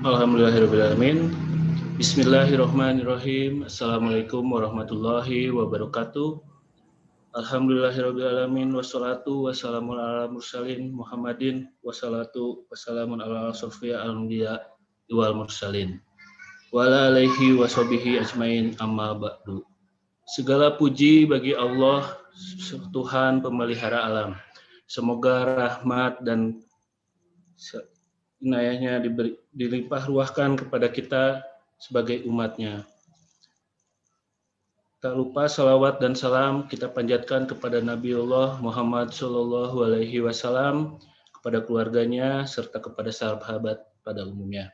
Alhamdulillahirrahmanirrahim. Bismillahirrahmanirrahim. Assalamualaikum warahmatullahi wabarakatuh. Alhamdulillahirrahmanirrahim. Wassalatu wassalamu ala mursalin Muhammadin. Wassalatu wassalamu ala asrofiyya al-anbiya wal mursalin. Wa ala alihi washabihi ajmain amma ba'du. Segala puji bagi Allah, Tuhan pemelihara alam. Semoga rahmat dan inayahnya dilimpah ruahkan kepada kita sebagai umatnya. Tak lupa salawat dan salam kita panjatkan kepada Nabiullah Muhammad Sallallahu Alaihi Wasallam, kepada keluarganya serta kepada sahabat pada umumnya.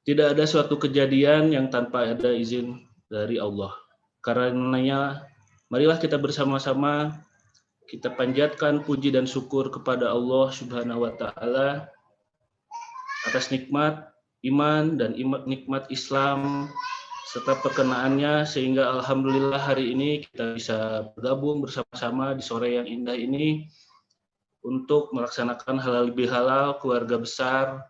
Tidak ada suatu kejadian yang tanpa ada izin dari Allah. Karenanya, marilah kita bersama-sama kita panjatkan puji dan syukur kepada Allah Subhanahu Wa Taala atas nikmat iman dan nikmat Islam serta perkenaannya, sehingga alhamdulillah hari ini kita bisa bergabung bersama-sama di sore yang indah ini untuk melaksanakan halal bihalal keluarga besar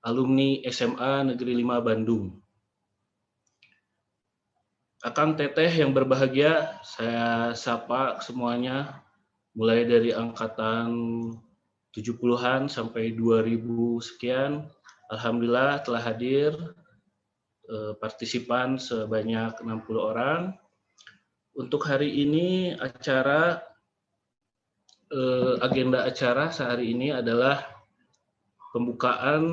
alumni SMA Negeri 5 Bandung. Akang Teteh yang berbahagia, saya sapa semuanya mulai dari angkatan 70-an sampai 2000 sekian. Alhamdulillah telah hadir partisipan sebanyak 60 orang. Untuk hari ini agenda acara sehari ini adalah pembukaan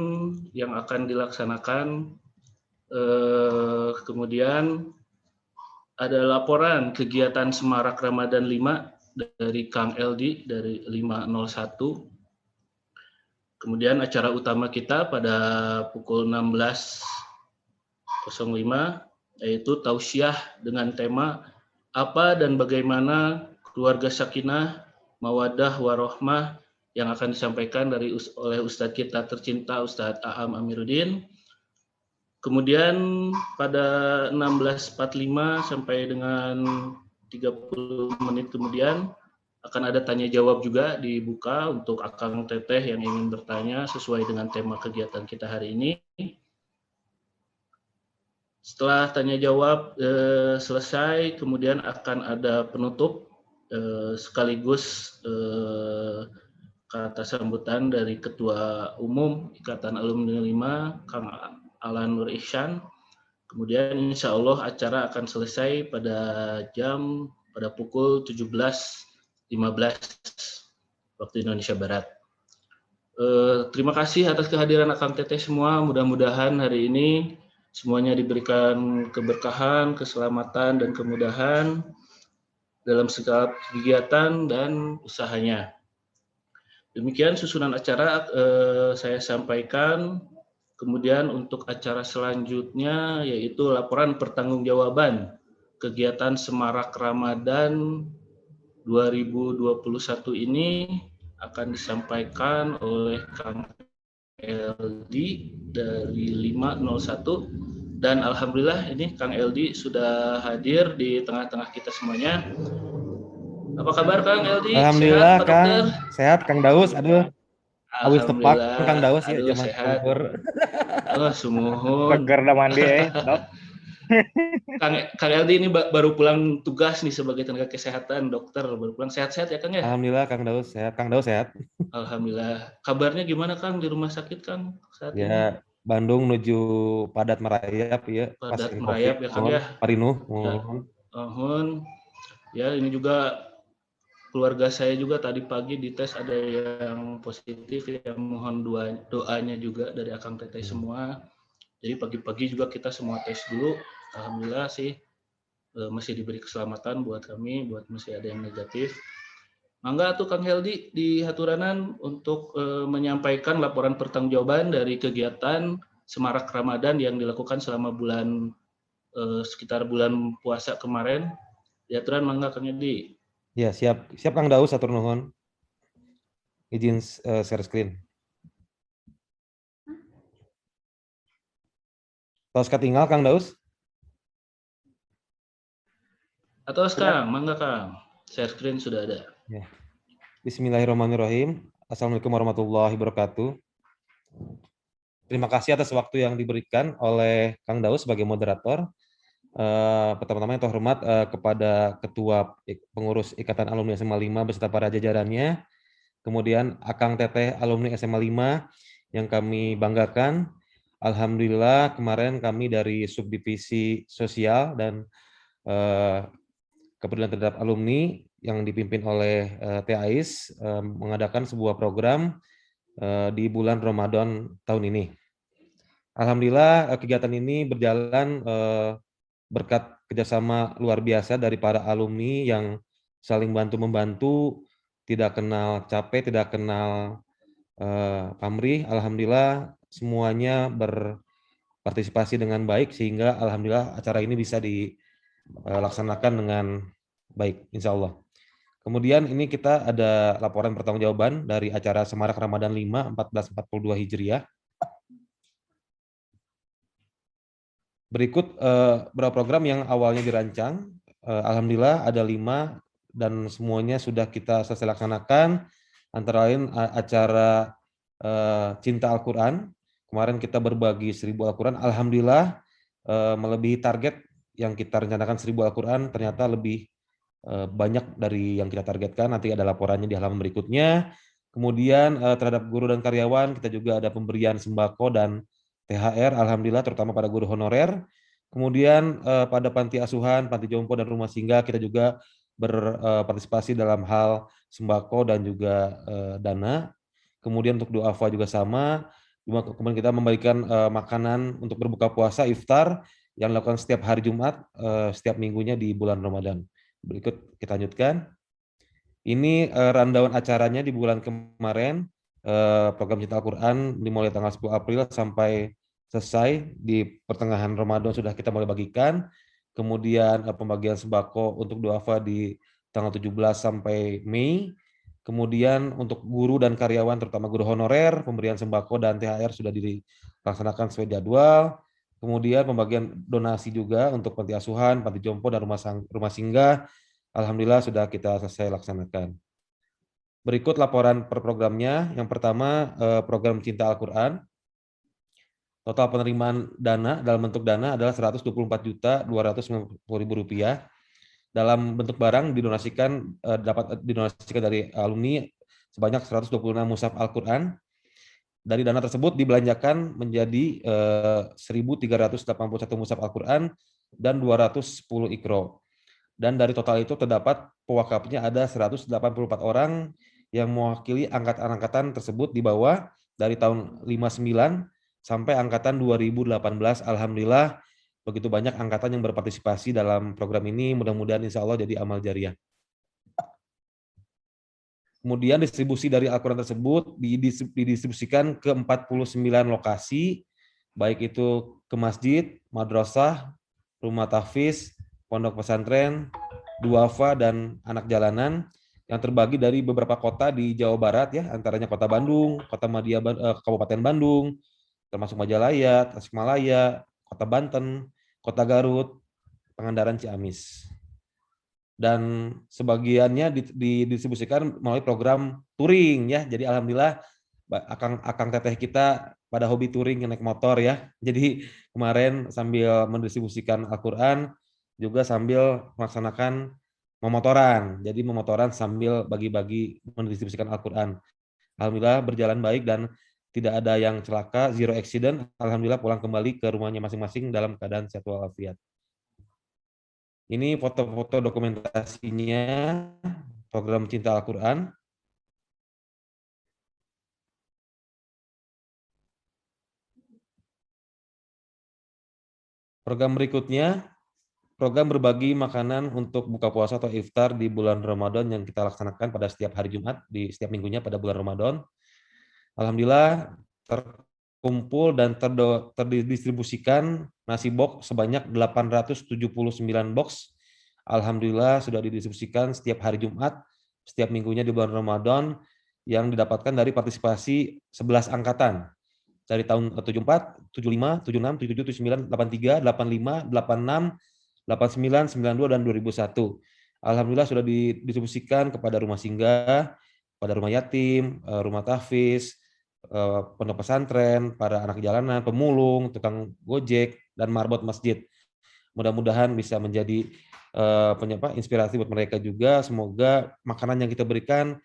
yang akan dilaksanakan, kemudian ada laporan kegiatan Semarak Ramadan 5 dari Kang Eldi dari 501. Kemudian acara utama kita pada pukul 16.05 yaitu tausiah dengan tema apa dan bagaimana keluarga sakinah, mawaddah, warohmah yang akan disampaikan oleh Ustadz kita tercinta Ustadz Aam Amiruddin. Kemudian pada 16.45 sampai dengan 30 menit kemudian akan ada tanya jawab juga dibuka untuk Akang Teteh yang ingin bertanya sesuai dengan tema kegiatan kita hari ini. Setelah tanya jawab selesai, kemudian akan ada penutup sekaligus kata sambutan dari Ketua Umum Ikatan Alumni 5, Kang Alan Nur Ihsan. Kemudian insya Allah acara akan selesai pada pukul 17.15 waktu Indonesia Barat. Terima kasih atas kehadiran Akang Teteh semua. Mudah-mudahan hari ini semuanya diberikan keberkahan, keselamatan, dan kemudahan dalam segala kegiatan dan usahanya. Demikian susunan acara saya sampaikan. Kemudian untuk acara selanjutnya yaitu laporan pertanggungjawaban kegiatan Semarak Ramadan 2021 ini akan disampaikan oleh Kang Eldi dari 501, dan alhamdulillah ini Kang Eldi sudah hadir di tengah-tengah kita semuanya. Apa kabar Kang Eldi? Alhamdulillah sehat, Kang, dokter? sehat Kang Daus. Aduh, awis tepak Kang Daus ya aduh, zaman sehat. umur. Oh, sumuhun. Seger dah mandi Dok. Kang Eldi ini baru pulang tugas nih sebagai tenaga kesehatan, dokter, baru pulang. Sehat-sehat ya Kang ya? Alhamdulillah Kang Daus sehat. Kang Daus sehat. Alhamdulillah. Kabarnya gimana Kang di rumah sakit Kang saat ini? Ya, Bandung menuju padat merayap ya. Padat merayap ya Kang ya. Parinuh. Ya, ini juga keluarga saya juga tadi pagi dites ada yang positif ya, mohon doanya juga dari Akang Teteh semua. Jadi pagi-pagi juga kita semua tes dulu. Alhamdulillah sih masih diberi keselamatan buat kami, buat masih ada yang negatif. Mangga tuh Kang Heldi di Haturanan untuk menyampaikan laporan pertanggungjawaban dari kegiatan Semarak Ramadan yang dilakukan selama sekitar bulan puasa kemarin. Di Haturan mangga Kang Heldi. Ya, siap Kang Daus, atur nuhun. Izin share screen. Tos ketinggal Kang Daus? Atau Kang, mangga Kang. Share screen sudah ada. Ya. Bismillahirrahmanirrahim. Assalamualaikum warahmatullahi wabarakatuh. Terima kasih atas waktu yang diberikan oleh Kang Daus sebagai moderator. Pertama-tama yang terhormat kepada Ketua Pengurus Ikatan Alumni SMA 5 beserta para jajarannya, kemudian Akang Teteh Alumni SMA 5 yang kami banggakan. Alhamdulillah kemarin kami dari Subdivisi Sosial dan Kepedulian Terhadap Alumni yang dipimpin oleh TAIS mengadakan sebuah program di bulan Ramadan tahun ini. Alhamdulillah kegiatan ini berjalan berkat kerjasama luar biasa dari para alumni yang saling bantu-membantu, tidak kenal capek, tidak kenal pamrih. Alhamdulillah semuanya berpartisipasi dengan baik sehingga alhamdulillah acara ini bisa dilaksanakan dengan baik, insya Allah. Kemudian ini kita ada laporan pertanggungjawaban dari acara Semarak Ramadan 5 1442 Hijriah. Berikut beberapa program yang awalnya dirancang, alhamdulillah ada 5 dan semuanya sudah kita selesai laksanakan, antara lain acara Cinta Al-Quran. Kemarin kita berbagi 1000 Al-Quran, alhamdulillah melebihi target yang kita rencanakan 1000 Al-Quran, ternyata lebih banyak dari yang kita targetkan, nanti ada laporannya di halaman berikutnya. Kemudian terhadap guru dan karyawan, kita juga ada pemberian sembako dan THR, alhamdulillah terutama pada guru honorer. Kemudian pada panti asuhan, panti jompo dan rumah singgah kita juga berpartisipasi dalam hal sembako dan juga dana. Kemudian untuk duafa juga sama. Kemudian kita membagikan makanan untuk berbuka puasa iftar yang dilakukan setiap hari Jumat, setiap minggunya di bulan Ramadan. Berikut kita lanjutkan. Ini rundown acaranya di bulan kemarin. Program Cinta Al-Quran dimulai tanggal 10 April sampai selesai di pertengahan Ramadan sudah kita mulai bagikan. Kemudian pembagian sembako untuk duafa di tanggal 17 sampai Mei. Kemudian untuk guru dan karyawan terutama guru honorer, pemberian sembako dan THR sudah dilaksanakan sesuai jadwal. Kemudian pembagian donasi juga untuk panti asuhan, panti jompo dan rumah singgah. Alhamdulillah sudah kita selesai laksanakan. Berikut laporan per programnya. Yang pertama, program Cinta Al-Quran. Total penerimaan dana dalam bentuk dana adalah Rp124.290.000. Dalam bentuk barang dapat didonasikan dari alumni sebanyak 126 mushaf Al-Quran. Dari dana tersebut dibelanjakan menjadi 1.381 mushaf Al-Quran dan 210 ikro. Dan dari total itu terdapat pewakafnya ada 184 orang yang mewakili angkatan-angkatan tersebut di bawah dari tahun 59 sampai angkatan 2018. Alhamdulillah begitu banyak angkatan yang berpartisipasi dalam program ini, mudah-mudahan insya Allah jadi amal jariah. Kemudian distribusi dari Al-Quran tersebut didistribusikan ke 49 lokasi, baik itu ke masjid, madrasah, rumah tahfiz, pondok pesantren, duafa, dan anak jalanan yang terbagi dari beberapa kota di Jawa Barat, ya, antaranya Kota Bandung, Kota Madia, Kabupaten Bandung, termasuk Majalaya, Tasikmalaya, Kota Banten, Kota Garut, Pangandaran, Ciamis. Dan sebagiannya didistribusikan melalui program touring, ya. Jadi alhamdulillah akang teteh kita pada hobi touring naik motor, ya. Jadi kemarin sambil mendistribusikan Al-Quran juga sambil melaksanakan memotoran. Jadi memotoran sambil bagi-bagi mendistribusikan Al-Quran. Alhamdulillah berjalan baik dan tidak ada yang celaka, zero accident. Alhamdulillah pulang kembali ke rumahnya masing-masing dalam keadaan sehat walafiat. Ini foto-foto dokumentasinya program Cinta Al-Quran. Program berikutnya, program berbagi makanan untuk buka puasa atau iftar di bulan Ramadan yang kita laksanakan pada setiap hari Jumat, di setiap minggunya pada bulan Ramadan. Alhamdulillah terkumpul dan terdistribusikan nasi box sebanyak 879 box. Alhamdulillah sudah didistribusikan setiap hari Jumat, setiap minggunya di bulan Ramadan yang didapatkan dari partisipasi 11 angkatan. Dari tahun 74, 75, 76, 77, 79, 83, 85, 86, 89, 92, dan 2001. Alhamdulillah sudah didistribusikan kepada rumah singgah, pada rumah yatim, rumah tahfiz, pondok pesantren, para anak jalanan, pemulung, tukang gojek, dan marbot masjid. Mudah-mudahan bisa menjadi inspirasi buat mereka juga. Semoga makanan yang kita berikan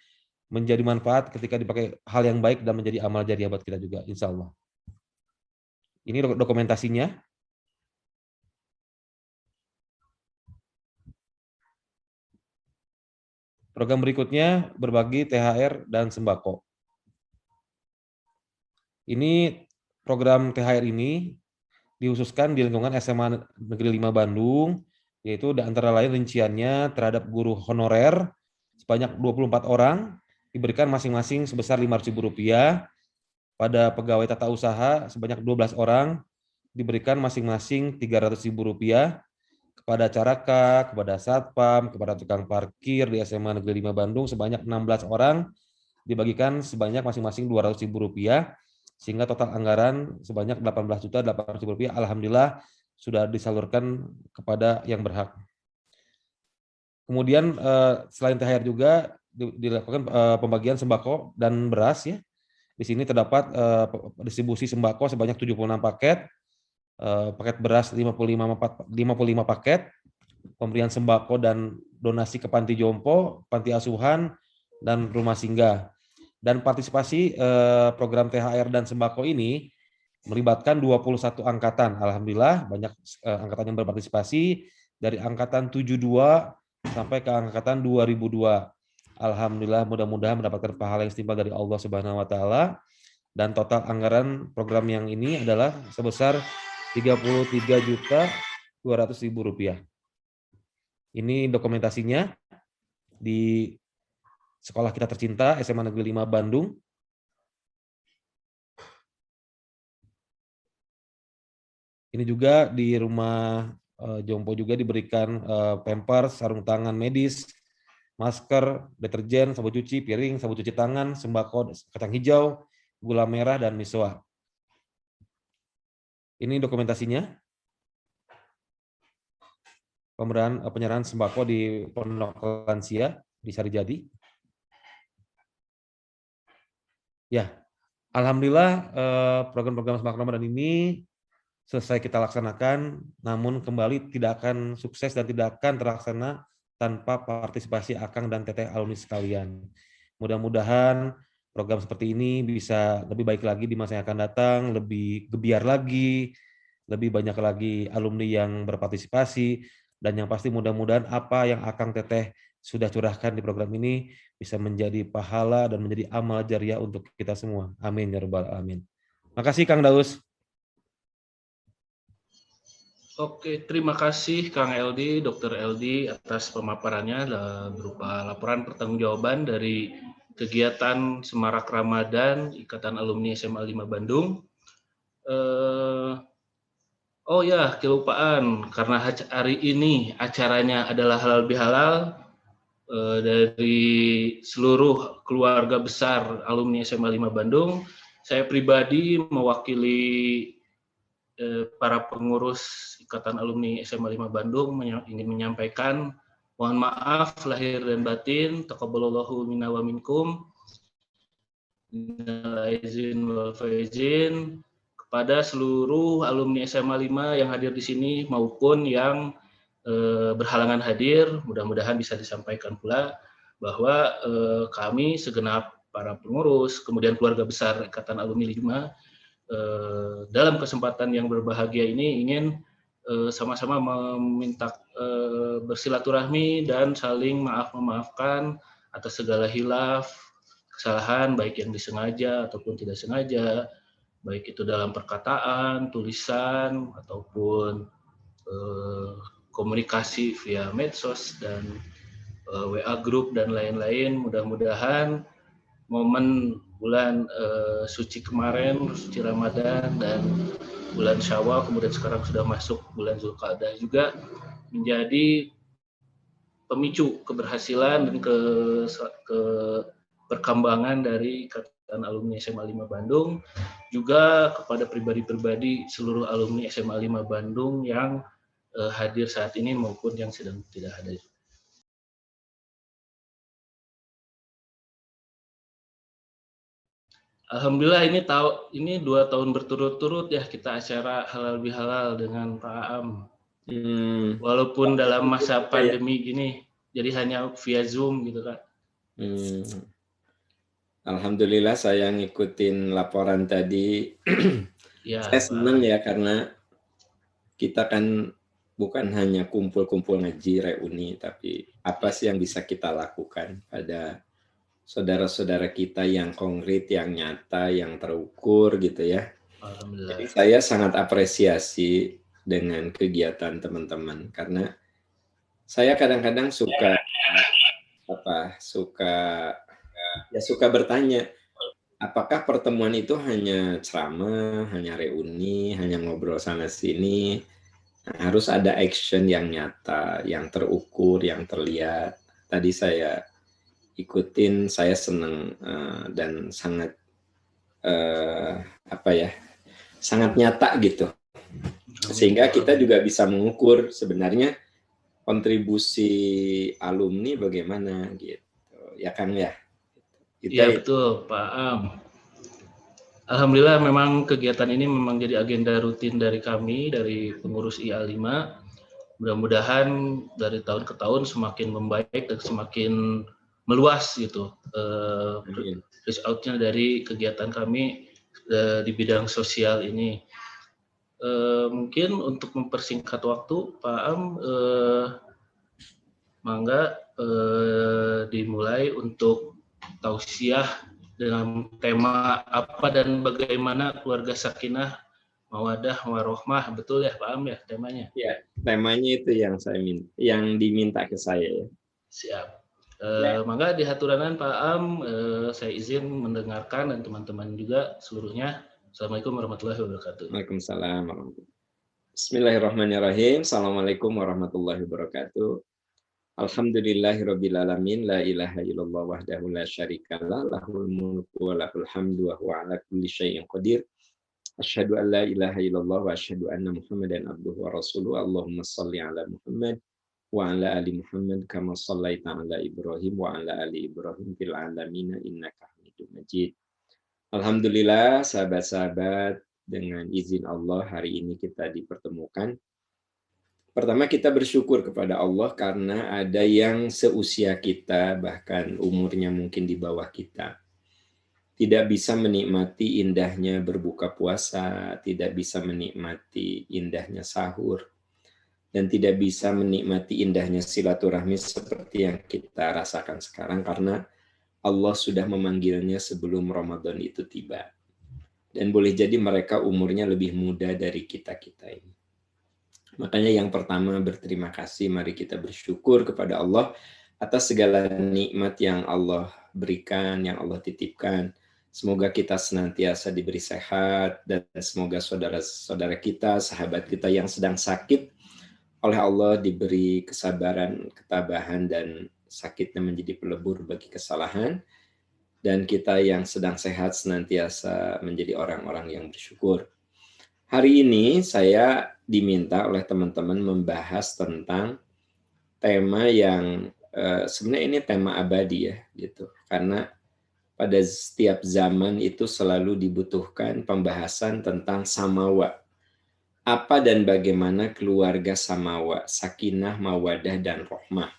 menjadi manfaat ketika dipakai hal yang baik dan menjadi amal jariah buat kita juga, insya Allah. Ini dokumentasinya. Program berikutnya berbagi THR dan sembako. Ini program THR ini dikhususkan di lingkungan SMA Negeri 5 Bandung, yaitu antara lain rinciannya terhadap guru honorer sebanyak 24 orang, diberikan masing-masing sebesar Rp500.000, pada pegawai tata usaha sebanyak 12 orang, diberikan masing-masing Rp300.000, kepada caraka, kepada satpam, kepada tukang parkir di SMA Negeri 5 Bandung sebanyak 16 orang, dibagikan sebanyak masing-masing Rp200.000, sehingga total anggaran sebanyak Rp18.800.000. Alhamdulillah sudah disalurkan kepada yang berhak. Kemudian selain THR juga dilakukan pembagian sembako dan beras ya. Di sini terdapat distribusi sembako sebanyak 76 paket, paket beras 55 paket, pemberian sembako dan donasi ke panti jompo, panti asuhan, dan rumah singgah. Dan partisipasi program THR dan sembako ini melibatkan 21 angkatan. Alhamdulillah banyak angkatan yang berpartisipasi, dari angkatan 72 sampai ke angkatan 2002. Alhamdulillah, mudah-mudahan mendapatkan pahala yang setimpal dari Allah Subhanahu wa taala. Dan total anggaran program yang ini adalah sebesar Rp33.200.000. Ini dokumentasinya di sekolah kita tercinta, SMA Negeri 5 Bandung. Ini juga di rumah jompo juga diberikan pampers, sarung tangan medis, masker, deterjen, sabun cuci, piring, sabun cuci tangan, sembako, kacang hijau, gula merah, dan misoa. Ini dokumentasinya. Penyerahan sembako di Pondok Lansia di Sarijadi. Ya, alhamdulillah program-program sembako Ramadan ini selesai kita laksanakan, namun kembali tidak akan sukses dan tidak akan terlaksana tanpa partisipasi Akang dan Teteh alumni sekalian. Mudah-mudahan program seperti ini bisa lebih baik lagi di masa yang akan datang, lebih gebiar lagi, lebih banyak lagi alumni yang berpartisipasi, dan yang pasti mudah-mudahan apa yang Akang Teteh sudah curahkan di program ini bisa menjadi pahala dan menjadi amal jariah untuk kita semua. Amin ya rabbal alamin. Makasih Kang Daus. Oke, terima kasih Kang Eldi, Dr. Eldi atas pemaparannya berupa laporan pertanggungjawaban dari kegiatan Semarak Ramadan Ikatan Alumni SMA 5 Bandung. Oh ya, kelupaan, karena hari ini acaranya adalah halal bihalal, dari seluruh keluarga besar alumni SMA 5 Bandung, saya pribadi mewakili para pengurus Ikatan Alumni SMA 5 Bandung ingin menyampaikan mohon maaf lahir dan batin, taqabbalallahu minna wa minkum, minal aizin wal faizin, kepada seluruh alumni SMA 5 yang hadir di sini maupun yang berhalangan hadir. Mudah-mudahan bisa disampaikan pula bahwa kami segenap para pengurus, kemudian keluarga besar Ikatan Alumni 5, dalam kesempatan yang berbahagia ini ingin sama-sama meminta bersilaturahmi dan saling memaafkan atas segala hilaf, kesalahan baik yang disengaja ataupun tidak sengaja, baik itu dalam perkataan, tulisan, ataupun komunikasi via medsos dan WA group dan lain-lain. Mudah-mudahan momen bulan suci kemarin, suci Ramadan dan bulan Syawal, kemudian sekarang sudah masuk bulan Zulqa'dah juga menjadi pemicu keberhasilan dan ke perkembangan dari Ikatan Alumni SMA 5 Bandung, juga kepada pribadi-pribadi seluruh alumni SMA 5 Bandung yang hadir saat ini maupun yang sedang tidak hadir. Alhamdulillah ini 2 tahun berturut-turut ya kita acara halal bihalal dengan Pak Aam. Walaupun dalam masa pandemi gini, jadi hanya via Zoom gitu Kak. Alhamdulillah saya ngikutin laporan tadi. Ya, saya senang ya karena kita kan bukan hanya kumpul-kumpul ngaji reuni, tapi apa sih yang bisa kita lakukan pada saudara-saudara kita yang konkret, yang nyata, yang terukur gitu ya. Alhamdulillah. Jadi saya sangat apresiasi dengan kegiatan teman-teman karena saya kadang-kadang suka bertanya, apakah pertemuan itu hanya ceramah, hanya reuni, hanya ngobrol sana sini? Nah, harus ada action yang nyata, yang terukur, yang terlihat. Tadi saya ikutin, saya senang dan sangat sangat nyata gitu. Sehingga kita juga bisa mengukur sebenarnya kontribusi alumni bagaimana gitu. Ya Kang ya? Iya betul Pak Am. Alhamdulillah memang kegiatan ini memang jadi agenda rutin dari kami, dari pengurus IA5. Mudah-mudahan dari tahun ke tahun semakin membaik dan semakin meluas gitu reach out-nya dari kegiatan kami di bidang sosial ini. Mungkin untuk mempersingkat waktu, Pak Am, mangga dimulai untuk tausiah dengan tema apa dan bagaimana keluarga sakinah, mawadah, warohmah, betul ya Pak Am ya temanya? Ya, temanya itu yang diminta ke saya ya. Siap. Mangga dihaturanan Pak Am, saya izin mendengarkan dan teman-teman juga seluruhnya. Assalamualaikum warahmatullahi wabarakatuh. Waalaikumsalam. Bismillahirrahmanirrahim. Assalamualaikum warahmatullahi wabarakatuh. Alhamdulillahirabbil alamin, la ilaha illallah wahdahu la syarikalah, lahul mulku wa lahul hamdu wa huwa ala kulli syai'in qadir. Asyhadu an la ilaha illallah wa asyhadu anna Muhammadan abduhu wa rasuluh. Allahumma shalli ala Muhammad wa ala ali Muhammad kama shallaita ala Ibrahim wa ala ali Ibrahim fil alamin innaka Hamidum Majid. Alhamdulillah sahabat-sahabat, dengan izin Allah hari ini kita dipertemukan. Pertama kita bersyukur kepada Allah karena ada yang seusia kita, bahkan umurnya mungkin di bawah kita, tidak bisa menikmati indahnya berbuka puasa, tidak bisa menikmati indahnya sahur, dan tidak bisa menikmati indahnya silaturahmi seperti yang kita rasakan sekarang karena Allah sudah memanggilnya sebelum Ramadan itu tiba. Dan boleh jadi mereka umurnya lebih muda dari kita-kita ini. Makanya yang pertama berterima kasih, mari kita bersyukur kepada Allah atas segala nikmat yang Allah berikan, yang Allah titipkan. Semoga kita senantiasa diberi sehat dan semoga saudara-saudara kita, sahabat kita yang sedang sakit oleh Allah diberi kesabaran, ketabahan dan sakitnya menjadi pelebur bagi kesalahan. Dan kita yang sedang sehat senantiasa menjadi orang-orang yang bersyukur. Hari ini saya diminta oleh teman-teman membahas tentang tema yang sebenarnya ini tema abadi ya gitu. Karena pada setiap zaman itu selalu dibutuhkan pembahasan tentang samawa. Apa dan bagaimana keluarga samawa, sakinah, mawadah dan rohmah.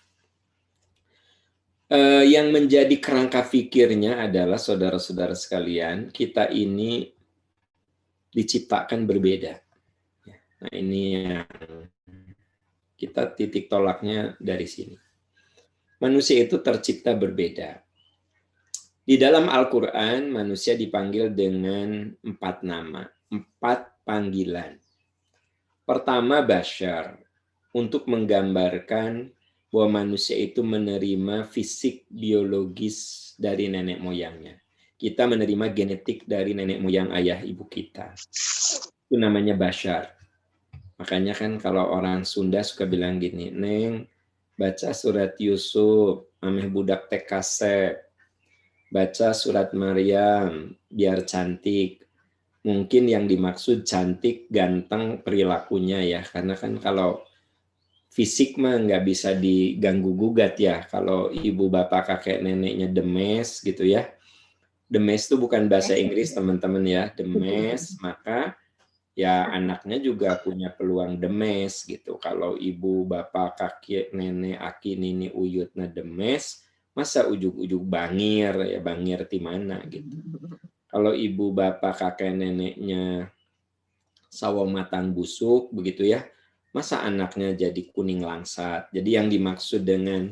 Yang menjadi kerangka fikirnya adalah saudara-saudara sekalian, kita ini diciptakan berbeda. Nah ini yang kita titik tolaknya dari sini. Manusia itu tercipta berbeda. Di dalam Al-Quran, manusia dipanggil dengan 4 nama, 4 panggilan. Pertama, Bashar, untuk menggambarkan bahwa manusia itu menerima fisik biologis dari nenek moyangnya. Kita menerima genetik dari nenek moyang ayah ibu kita. Itu namanya Bashar. Makanya kan kalau orang Sunda suka bilang gini, Neng, baca surat Yusuf, ameh budak tekase, baca surat Maryam, biar cantik. Mungkin yang dimaksud cantik, ganteng perilakunya ya. Karena kan kalau fisik mah nggak bisa diganggu gugat ya. Kalau ibu bapak kakek neneknya demes gitu ya. The mess itu bukan bahasa Inggris, teman-teman ya. The mess, maka ya anaknya juga punya peluang demes gitu. Kalau ibu, bapak, kakek, nenek, aki, nini, uyutnya demes, masa ujuk-ujuk bangir, ya bangir di mana gitu. Kalau ibu, bapak, kakek, neneknya sawo matang busuk begitu ya, masa anaknya jadi kuning langsat. Jadi yang dimaksud dengan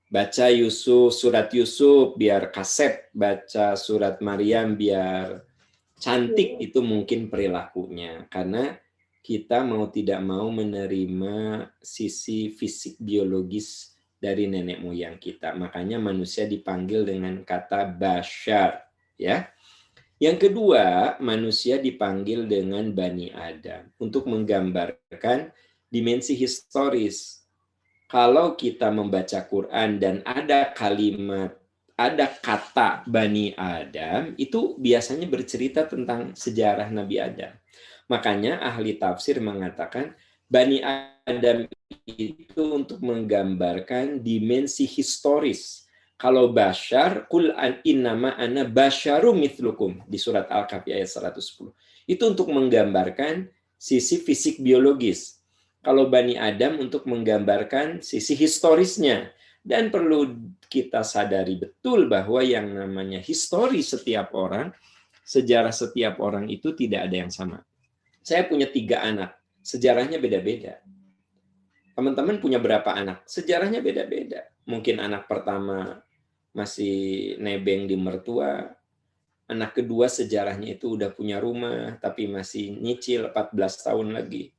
baca Yusuf, surat Yusuf biar kasep, baca surat Maryam biar cantik, itu mungkin perilakunya. Karena kita mau tidak mau menerima sisi fisik biologis dari nenek moyang kita. Makanya manusia dipanggil dengan kata bashar, ya. Yang kedua, manusia dipanggil dengan Bani Adam untuk menggambarkan dimensi historis. Kalau kita membaca Quran dan ada kalimat, ada kata Bani Adam, itu biasanya bercerita tentang sejarah Nabi Adam. Makanya ahli tafsir mengatakan Bani Adam itu untuk menggambarkan dimensi historis. Kalau bashar, kul innama ana basyarum mithlukum di surat Al-Kahfi ayat 110. Itu untuk menggambarkan sisi fisik biologis. Kalau Bani Adam untuk menggambarkan sisi historisnya. Dan perlu kita sadari betul bahwa yang namanya histori setiap orang, sejarah setiap orang itu tidak ada yang sama. Saya punya 3 anak, sejarahnya beda-beda. Teman-teman punya berapa anak? Sejarahnya beda-beda. Mungkin anak pertama masih nebeng di mertua, anak kedua sejarahnya itu udah punya rumah, tapi masih nyicil 14 tahun lagi.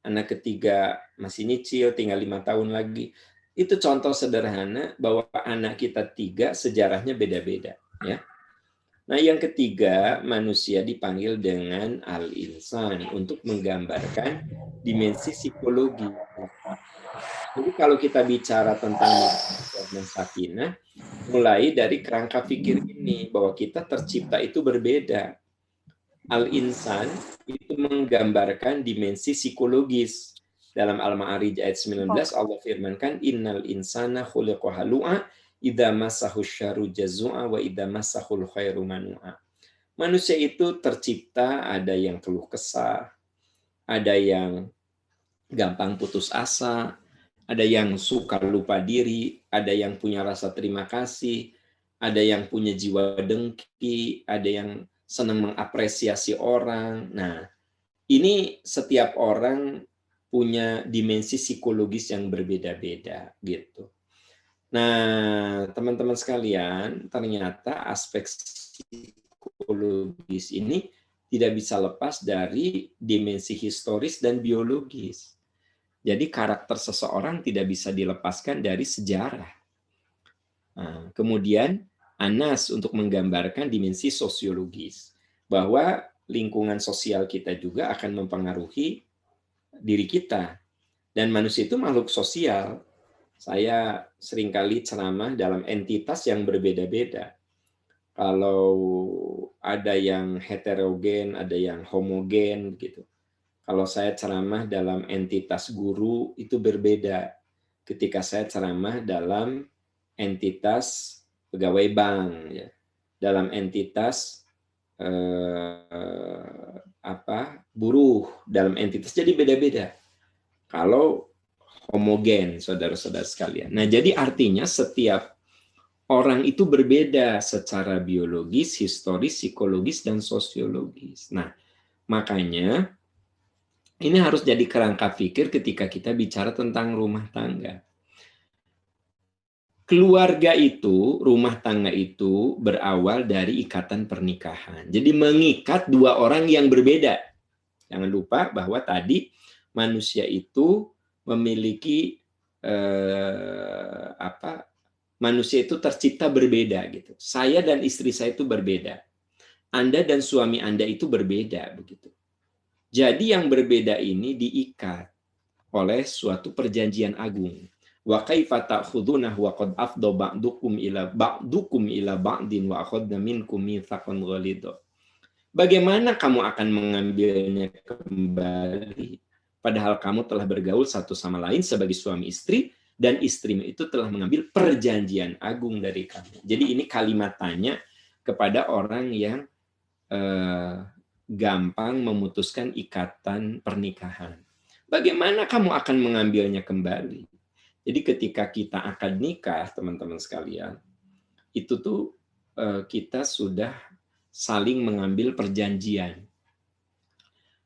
Anak ketiga masih nyicil, tinggal 5 tahun lagi. Itu contoh sederhana bahwa anak kita 3 sejarahnya beda-beda. Ya. Nah, yang ketiga, manusia dipanggil dengan al-insan untuk menggambarkan dimensi psikologi. Jadi kalau kita bicara tentang sakinah, mulai dari kerangka pikir ini, bahwa kita tercipta itu berbeda. Al-insan itu menggambarkan dimensi psikologis. Dalam Al-Ma'arij ayat 19 Allah firmankan innal insana khuliqa halu'a idza massahu syarru jazua wa idza massahul khairu manua. Manusia itu tercipta ada yang keluh kesah, ada yang gampang putus asa, ada yang suka lupa diri, ada yang punya rasa terima kasih, ada yang punya jiwa dengki, ada yang senang mengapresiasi orang. Nah, ini setiap orang punya dimensi psikologis yang berbeda-beda gitu. Nah, teman-teman sekalian, ternyata aspek psikologis ini tidak bisa lepas dari dimensi historis dan biologis. Jadi karakter seseorang tidak bisa dilepaskan dari sejarah. Nah, kemudian Anas untuk menggambarkan dimensi sosiologis, bahwa lingkungan sosial kita juga akan mempengaruhi diri kita. Dan manusia itu makhluk sosial. Saya seringkali ceramah dalam entitas yang berbeda-beda. Kalau ada yang heterogen, ada yang homogen, gitu. Kalau saya ceramah dalam entitas guru, itu berbeda. Ketika saya ceramah dalam entitas pegawai bank, ya. Dalam entitas buruh, dalam entitas, jadi beda-beda. Kalau homogen, saudara-saudara sekalian. Nah, jadi artinya setiap orang itu berbeda secara biologis, historis, psikologis, dan sosiologis. Nah, makanya ini harus jadi kerangka pikir ketika kita bicara tentang rumah tangga. Keluarga itu, rumah tangga itu berawal dari ikatan pernikahan. Jadi mengikat 2 orang yang berbeda. Jangan lupa bahwa tadi manusia itu memiliki manusia itu tercipta berbeda gitu. Saya dan istri saya itu berbeda. Anda dan suami Anda itu berbeda begitu. Jadi yang berbeda ini diikat oleh suatu perjanjian agung. Wa kaifa ta'khudunahu wa qad afdha ba'dukum ila ba'din wa akhadna minkum mitsaqan ghalidha. Bagaimana kamu akan mengambilnya kembali padahal kamu telah bergaul satu sama lain sebagai suami istri dan istrimu itu telah mengambil perjanjian agung dari kamu. Jadi ini kalimat tanya kepada orang yang gampang memutuskan ikatan pernikahan. Bagaimana kamu akan mengambilnya kembali? Jadi ketika kita akan nikah, teman-teman sekalian, itu tuh kita sudah saling mengambil perjanjian.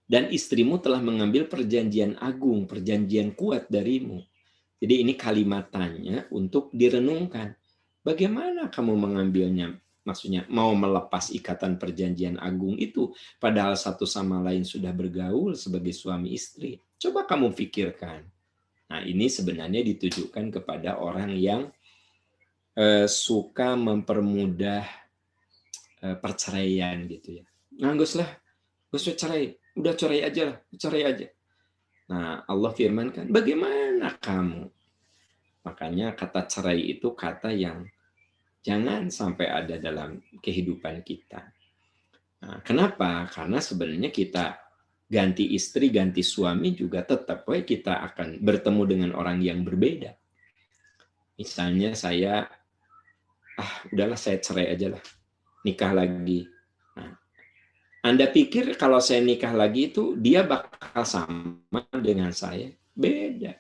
Dan istrimu telah mengambil perjanjian agung, perjanjian kuat darimu. Jadi ini kalimatannya untuk direnungkan. Bagaimana kamu mengambilnya? Maksudnya mau melepas ikatan perjanjian agung itu, padahal satu sama lain sudah bergaul sebagai suami istri. Coba kamu pikirkan. Nah, ini sebenarnya ditujukan kepada orang yang suka mempermudah perceraian gitu ya. Nah, gak usah cerai, udah cerai aja lah, cerai aja. Nah, Allah firmankan, bagaimana kamu? Makanya kata cerai itu kata yang jangan sampai ada dalam kehidupan kita. Nah, kenapa? Karena sebenarnya kita ganti istri, ganti suami juga tetap kita akan bertemu dengan orang yang berbeda. Misalnya saya, udahlah saya cerai aja lah, nikah lagi. Nah, Anda pikir kalau saya nikah lagi itu dia bakal sama dengan saya? Beda.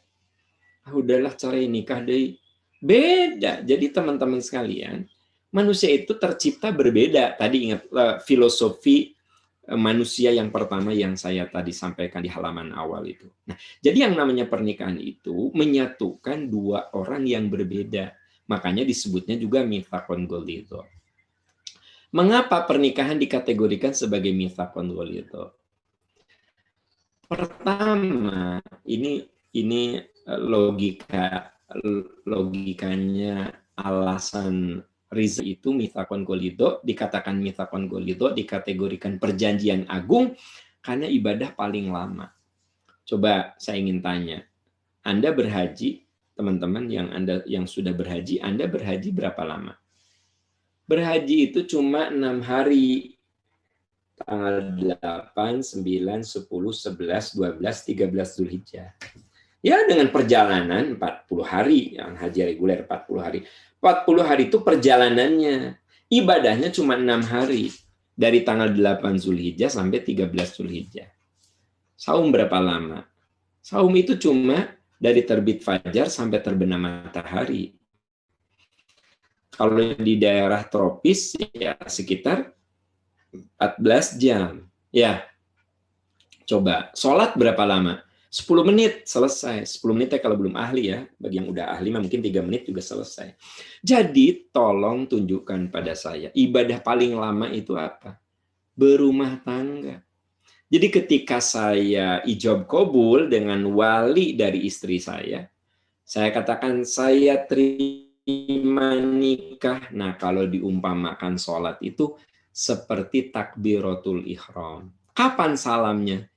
Udahlah cerai, nikah deh. Beda. Jadi teman-teman sekalian, manusia itu tercipta berbeda. Tadi ingat filosofi manusia yang pertama yang saya tadi sampaikan di halaman awal itu. Nah, jadi yang namanya pernikahan itu menyatukan dua orang yang berbeda. Makanya disebutnya juga mitsaqun ghalidz. Mengapa pernikahan dikategorikan sebagai mitsaqun ghalidz? Pertama, ini logikanya alasan Riza itu mitsaqun ghalidz, dikatakan mitsaqun ghalidz, dikategorikan perjanjian agung karena ibadah paling lama. Coba saya ingin tanya, Anda berhaji, teman-teman yang sudah berhaji, Anda berhaji berapa lama? Berhaji itu cuma 6 hari. Tanggal 8, 9, 10, 11, 12, 13 Zulhijjah. Ya, dengan perjalanan 40 hari, yang haji reguler 40 hari. 40 hari itu perjalanannya. Ibadahnya cuma 6 hari. Dari tanggal 8 Zulhijjah sampai 13 Zulhijjah. Saum berapa lama? Saum itu cuma dari terbit fajar sampai terbenam matahari. Kalau di daerah tropis, ya sekitar 14 jam. Ya, coba. Sholat berapa lama? 10 menit selesai. 10 menit kalau belum ahli ya. Bagi yang udah ahli mungkin 3 menit juga selesai. Jadi tolong tunjukkan pada saya. Ibadah paling lama itu apa? Berumah tangga. Jadi ketika saya ijab qabul dengan wali dari istri saya katakan saya terima nikah. Nah, kalau diumpamakan sholat itu seperti takbiratul ihram. Kapan salamnya?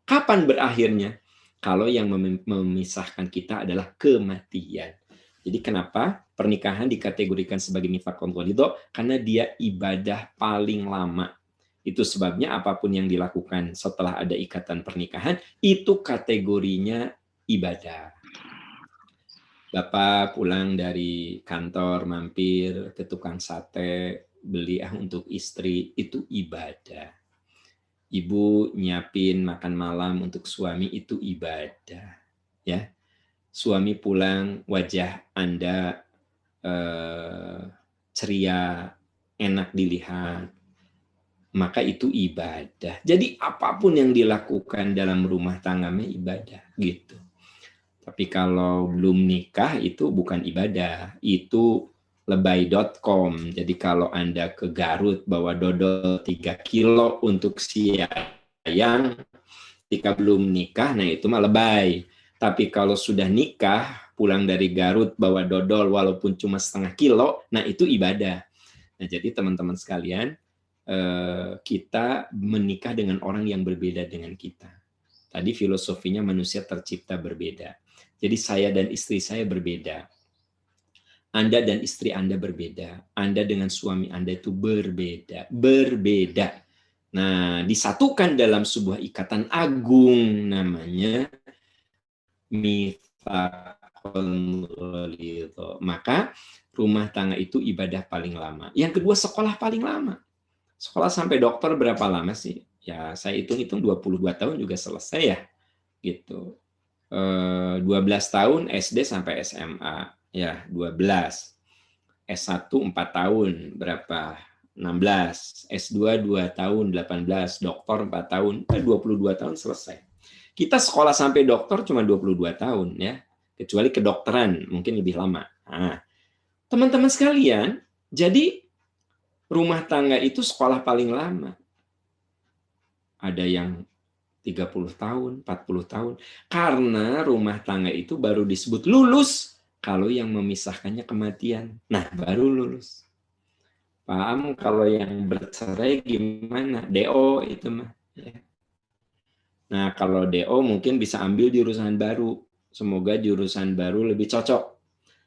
Kapan berakhirnya? Kalau yang memisahkan kita adalah kematian. Jadi kenapa pernikahan dikategorikan sebagai mitsaqun ghalidz? Karena dia ibadah paling lama. Itu sebabnya apapun yang dilakukan setelah ada ikatan pernikahan, itu kategorinya ibadah. Bapak pulang dari kantor, mampir ke tukang sate, beli untuk istri, itu ibadah. Ibu nyiapin makan malam untuk suami, itu ibadah. Ya, suami pulang, wajah Anda ceria, enak dilihat, maka itu ibadah. Jadi apapun yang dilakukan dalam rumah tangga ibadah, gitu. Tapi kalau belum nikah itu bukan ibadah, itu lebay.com. Jadi kalau Anda ke Garut bawa dodol 3 kilo untuk siang, ketika belum nikah, nah itu mah lebay. Tapi kalau sudah nikah, pulang dari Garut bawa dodol walaupun cuma setengah kilo, nah itu ibadah. Nah jadi teman-teman sekalian, kita menikah dengan orang yang berbeda dengan kita. Tadi filosofinya manusia tercipta berbeda. Jadi saya dan istri saya berbeda. Anda dan istri Anda berbeda. Anda dengan suami Anda itu berbeda. Berbeda. Nah, disatukan dalam sebuah ikatan agung namanya mitsaqun ghalidz. Maka rumah tangga itu ibadah paling lama. Yang kedua, sekolah paling lama. Sekolah sampai dokter berapa lama sih? Ya, saya hitung-hitung 22 tahun juga selesai ya. Gitu. 12 tahun SD sampai SMA. Ya, 12. S1 4 tahun, berapa? 16. S2 2 tahun, 18. Doktor 4 tahun, 22 tahun selesai. Kita sekolah sampai dokter cuma 22 tahun ya. Kecuali kedokteran, mungkin lebih lama. Nah, teman-teman sekalian, jadi rumah tangga itu sekolah paling lama. Ada yang 30 tahun, 40 tahun. Karena rumah tangga itu baru disebut lulus kalau yang memisahkannya kematian. Nah, baru lulus. Paham kalau yang bercerai gimana? DO itu mah. Nah, kalau DO mungkin bisa ambil jurusan baru. Semoga jurusan baru lebih cocok.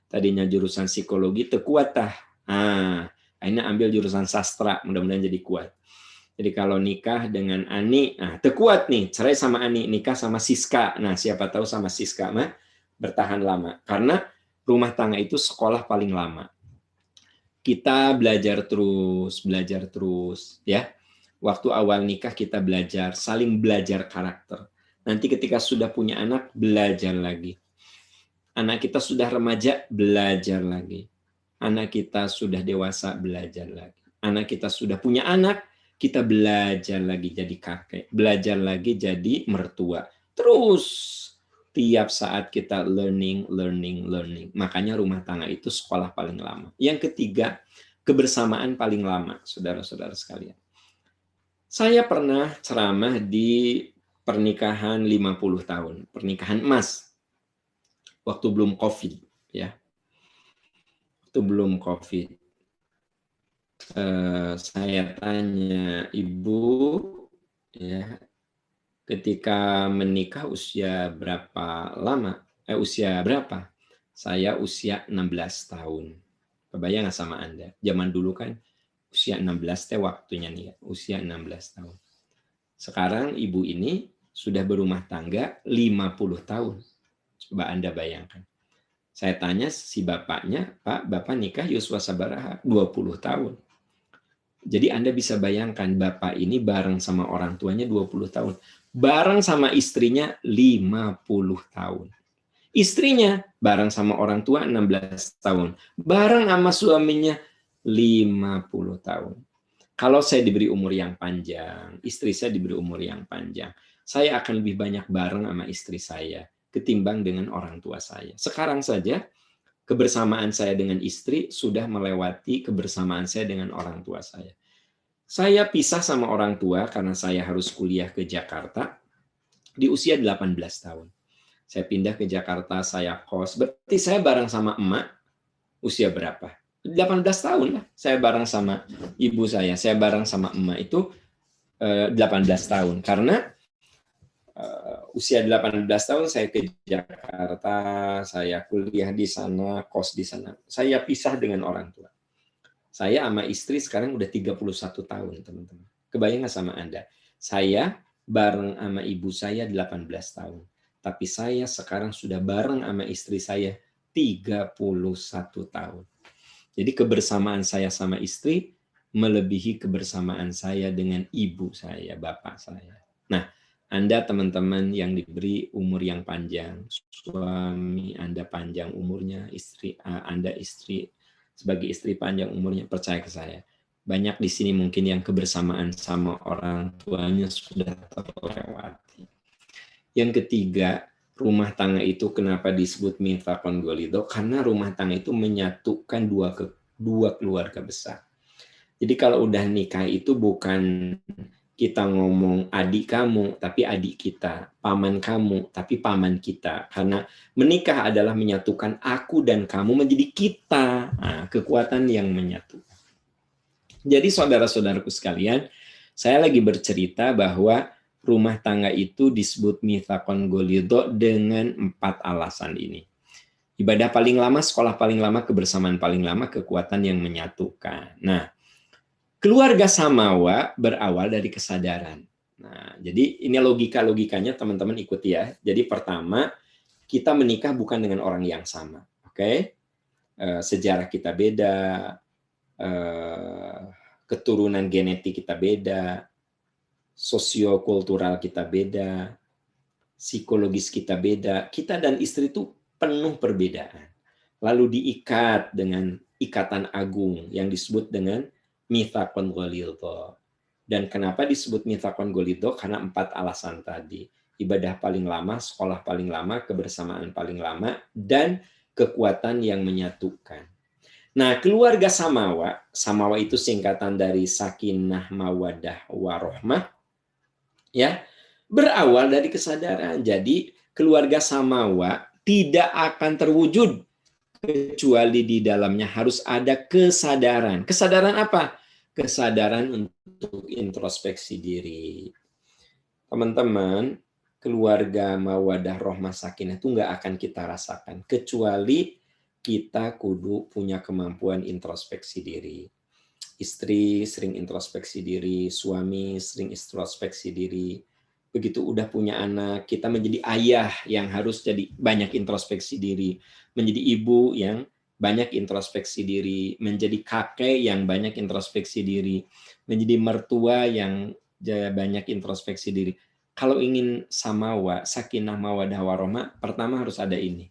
Tadinya jurusan psikologi, terkuat tah. Nah, akhirnya ambil jurusan sastra, mudah-mudahan jadi kuat. Jadi kalau nikah dengan Ani, nah terkuat nih, cerai sama Ani, nikah sama Siska. Nah, siapa tahu sama Siska mah bertahan lama. Karena rumah tangga itu sekolah paling lama. Kita belajar terus, ya. Waktu awal nikah kita belajar, saling belajar karakter. Nanti ketika sudah punya anak, belajar lagi. Anak kita sudah remaja, belajar lagi. Anak kita sudah dewasa, belajar lagi. Anak kita sudah punya anak, kita belajar lagi jadi kakek. Belajar lagi jadi mertua. Terus, tiap saat kita learning. Makanya rumah tangga itu sekolah paling lama. Yang ketiga, kebersamaan paling lama, saudara-saudara sekalian. Saya pernah ceramah di pernikahan 50 tahun, pernikahan emas. Waktu belum COVID, ya. Waktu belum COVID. Saya tanya, Ibu, ya, ketika menikah usia berapa lama? Usia berapa? Saya usia 16 tahun. Kebayang nggak sama Anda? Zaman dulu kan usia 16 teh waktunya nih, usia 16 tahun. Sekarang ibu ini sudah berumah tangga 50 tahun. Coba Anda bayangkan. Saya tanya si bapaknya, Pak, Bapak nikah yuswa sabaraha? 20 tahun. Jadi Anda bisa bayangkan bapak ini bareng sama orang tuanya 20 tahun. Bareng sama istrinya 50 tahun. Istrinya bareng sama orang tua 16 tahun. Bareng sama suaminya 50 tahun. Kalau saya diberi umur yang panjang, istri saya diberi umur yang panjang, saya akan lebih banyak bareng sama istri saya ketimbang dengan orang tua saya. Sekarang saja, kebersamaan saya dengan istri sudah melewati kebersamaan saya dengan orang tua saya. Saya pisah sama orang tua karena saya harus kuliah ke Jakarta di usia 18 tahun. Saya pindah ke Jakarta, saya kos. Berarti saya bareng sama emak usia berapa? 18 tahun lah. Saya bareng sama ibu saya bareng sama emak itu 18 tahun. Karena usia 18 tahun saya ke Jakarta, saya kuliah di sana, kos di sana. Saya pisah dengan orang tua. Saya sama istri sekarang udah 31 tahun, teman-teman. Kebayang nggak sama Anda? Saya bareng sama ibu saya 18 tahun. Tapi saya sekarang sudah bareng sama istri saya 31 tahun. Jadi kebersamaan saya sama istri melebihi kebersamaan saya dengan ibu saya, bapak saya. Nah, Anda teman-teman yang diberi umur yang panjang, suami Anda panjang umurnya, istri Anda sebagai istri panjang umurnya, percaya ke saya. Banyak di sini mungkin yang kebersamaan sama orang tuanya sudah terlewati. Yang ketiga, rumah tangga itu kenapa disebut mitsaqon ghalidho? Karena rumah tangga itu menyatukan dua keluarga besar. Jadi kalau udah nikah itu bukan kita ngomong adik kamu, tapi adik kita, paman kamu, tapi paman kita. Karena menikah adalah menyatukan aku dan kamu menjadi kita. Nah, kekuatan yang menyatukan. Jadi saudara-saudaraku sekalian, saya lagi bercerita bahwa rumah tangga itu disebut mitsaqon ghalidho dengan 4 alasan ini. Ibadah paling lama, sekolah paling lama, kebersamaan paling lama, kekuatan yang menyatukan. Nah, keluarga samawa berawal dari kesadaran. Nah, jadi ini logikanya teman-teman ikuti ya. Jadi pertama, kita menikah bukan dengan orang yang sama. Oke? sejarah kita beda, keturunan genetik kita beda, sosiokultural kita beda, psikologis kita beda. Kita dan istri itu penuh perbedaan. Lalu diikat dengan ikatan agung yang disebut dengan mitsaqun ghalidha. Dan kenapa disebut mitsaqun ghalidha? Karena 4 alasan tadi. Ibadah paling lama, sekolah paling lama, kebersamaan paling lama, dan kekuatan yang menyatukan. Nah, keluarga Samawa, Samawa itu singkatan dari Sakinah, Mawaddah, Warohmah, ya, berawal dari kesadaran. Jadi, keluarga Samawa tidak akan terwujud kecuali di dalamnya harus ada kesadaran. Kesadaran apa? Kesadaran untuk introspeksi diri. Teman-teman, keluarga Mawaddah, Rohmah, Sakinah itu nggak akan kita rasakan kecuali kita kudu punya kemampuan introspeksi diri. Istri sering introspeksi diri, suami sering introspeksi diri. Begitu udah punya anak, kita menjadi ayah yang harus jadi banyak introspeksi diri, menjadi ibu yang banyak introspeksi diri, menjadi kakek yang banyak introspeksi diri, menjadi mertua yang banyak introspeksi diri. Kalau ingin samawa, sakinah, mawaddah, warohmah, pertama harus ada ini.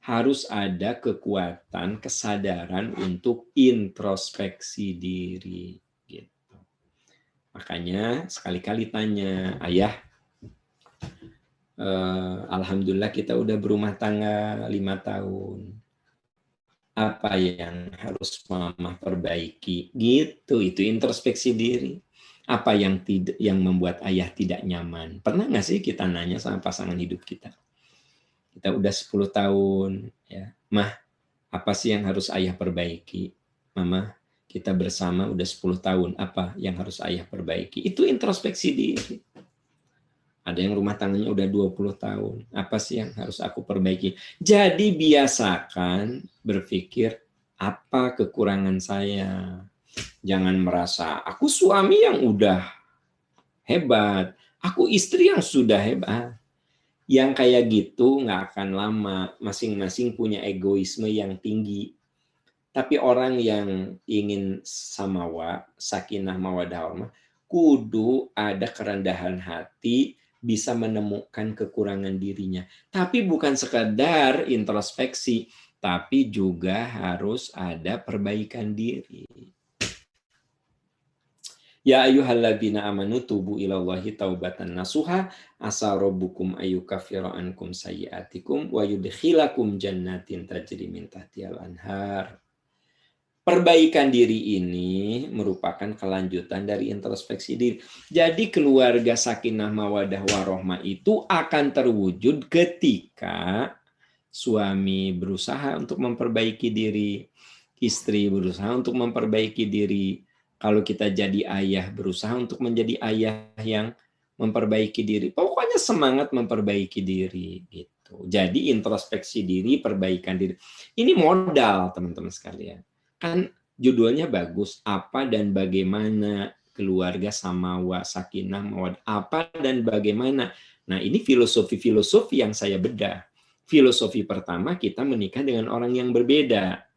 Harus ada kekuatan, kesadaran untuk introspeksi diri. Gitu. Makanya sekali-kali tanya, ayah, alhamdulillah kita udah berumah tangga 5 tahun. Apa yang harus mama perbaiki? Gitu, itu introspeksi diri. Apa yang membuat ayah tidak nyaman? Pernah nggak sih kita nanya sama pasangan hidup kita? Kita udah 10 tahun, ya. Mah, apa sih yang harus ayah perbaiki? Mama, kita bersama udah 10 tahun, apa yang harus ayah perbaiki? Itu introspeksi diri. Ada yang rumah tangganya udah 20 tahun. Apa sih yang harus aku perbaiki? Jadi biasakan berpikir, apa kekurangan saya? Jangan merasa, aku suami yang udah hebat. Aku istri yang sudah hebat. Yang kayak gitu nggak akan lama. Masing-masing punya egoisme yang tinggi. Tapi orang yang ingin samawa, sakinah, mawaddah, warahmah, kudu ada kerendahan hati, bisa menemukan kekurangan dirinya. Tapi bukan sekadar introspeksi, tapi juga harus ada perbaikan diri. Ya ayyuhalladzina amanu tubu ilallahi taubatan nasuha asa rabbukum ayyukaffira ankum sayyi'atikum wa yudkhilakum jannatin tajri min tahtihal anhar. Perbaikan diri ini merupakan kelanjutan dari introspeksi diri. Jadi keluarga sakinah mawaddah warohmah itu akan terwujud ketika suami berusaha untuk memperbaiki diri, istri berusaha untuk memperbaiki diri. Kalau kita jadi ayah, berusaha untuk menjadi ayah yang memperbaiki diri. Pokoknya semangat memperbaiki diri. Gitu. Jadi introspeksi diri, perbaikan diri. Ini modal, teman-teman sekalian. Kan judulnya bagus, apa dan bagaimana keluarga samawa, sakinah, mawaddah. Apa dan bagaimana. Nah ini filosofi-filosofi yang saya bedah. Filosofi pertama, kita menikah dengan orang yang berbeda.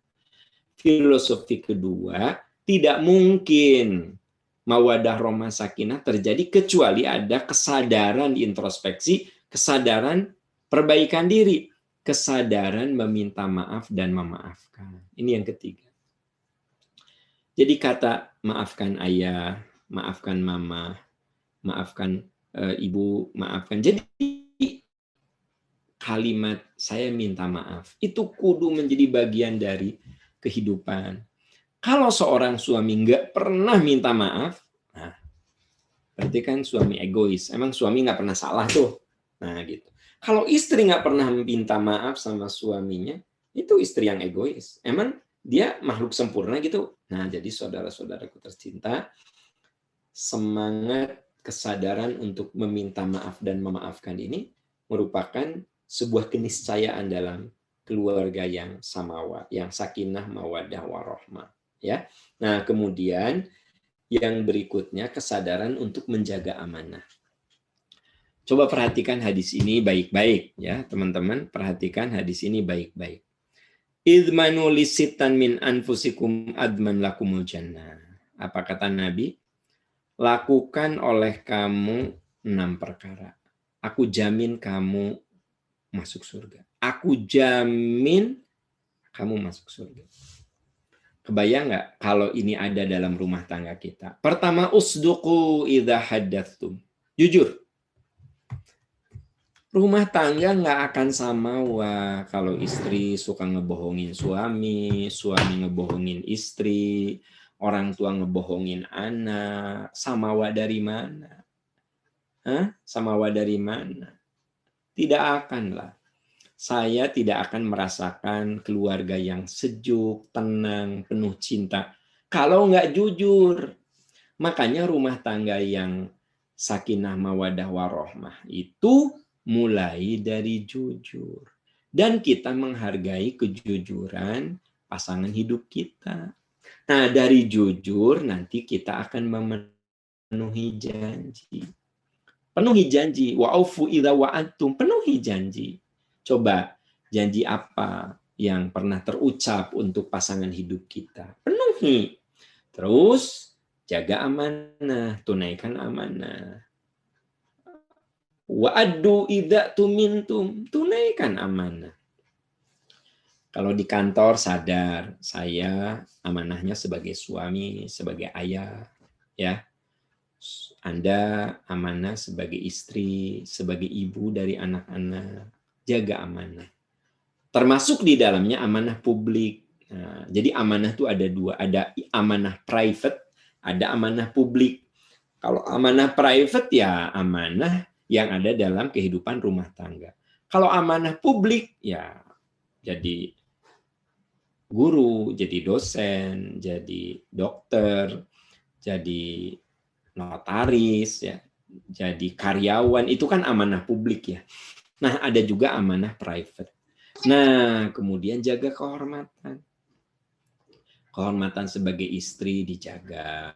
Filosofi kedua, tidak mungkin mawaddah, rohmah, sakinah terjadi kecuali ada kesadaran introspeksi, kesadaran perbaikan diri, kesadaran meminta maaf dan memaafkan. Ini yang ketiga. Jadi kata maafkan ayah, maafkan mama, maafkan ibu, maafkan. Jadi kalimat saya minta maaf itu kudu menjadi bagian dari kehidupan. Kalau seorang suami nggak pernah minta maaf, nah, berarti kan suami egois. Emang suami nggak pernah salah tuh. Nah gitu. Kalau istri nggak pernah minta maaf sama suaminya, itu istri yang egois. Emang dia makhluk sempurna gitu. Nah jadi saudara-saudaraku tercinta, semangat kesadaran untuk meminta maaf dan memaafkan ini merupakan sebuah keniscayaan dalam keluarga yang samawa, yang sakinah, mawaddah, warohmah. Ya. Nah, kemudian yang berikutnya kesadaran untuk menjaga amanah. Coba perhatikan hadis ini baik-baik ya, teman-teman, perhatikan hadis ini baik-baik. idmanu lisitan min anfusikum adman lakumul jannah. Apa kata Nabi? Lakukan oleh kamu 6 perkara. Aku jamin kamu masuk surga. Aku jamin kamu masuk surga. Kebayang nggak kalau ini ada dalam rumah tangga kita? Pertama, usduqu idza haddatstum. Jujur. Rumah tangga nggak akan samawa kalau istri suka ngebohongin suami, suami ngebohongin istri, orang tua ngebohongin anak. Samawa dari mana? Samawa dari mana? Tidak akan lah. Saya tidak akan merasakan keluarga yang sejuk, tenang, penuh cinta. Kalau nggak jujur. Makanya rumah tangga yang sakinah mawadah warohmah itu mulai dari jujur. Dan kita menghargai kejujuran pasangan hidup kita. Nah, dari jujur nanti kita akan memenuhi janji. Penuhi janji. Wa'aufu idza wa'adtum. Penuhi janji. Coba, janji apa yang pernah terucap untuk pasangan hidup kita? Penuhi. Terus, jaga amanah, tunaikan amanah. Wa'addu idza tumintum, tunaikan amanah. Kalau di kantor sadar, saya amanahnya sebagai suami, sebagai ayah, ya. Anda amanah sebagai istri, sebagai ibu dari anak-anak. Jaga amanah. Termasuk di dalamnya amanah publik. Nah, jadi amanah itu ada 2. Ada amanah private, ada amanah publik. Kalau amanah private ya amanah yang ada dalam kehidupan rumah tangga. Kalau amanah publik ya jadi guru, jadi dosen, jadi dokter, jadi notaris, ya, jadi karyawan. Itu kan amanah publik ya. Nah, ada juga amanah private. Nah, kemudian jaga kehormatan. Kehormatan sebagai istri dijaga.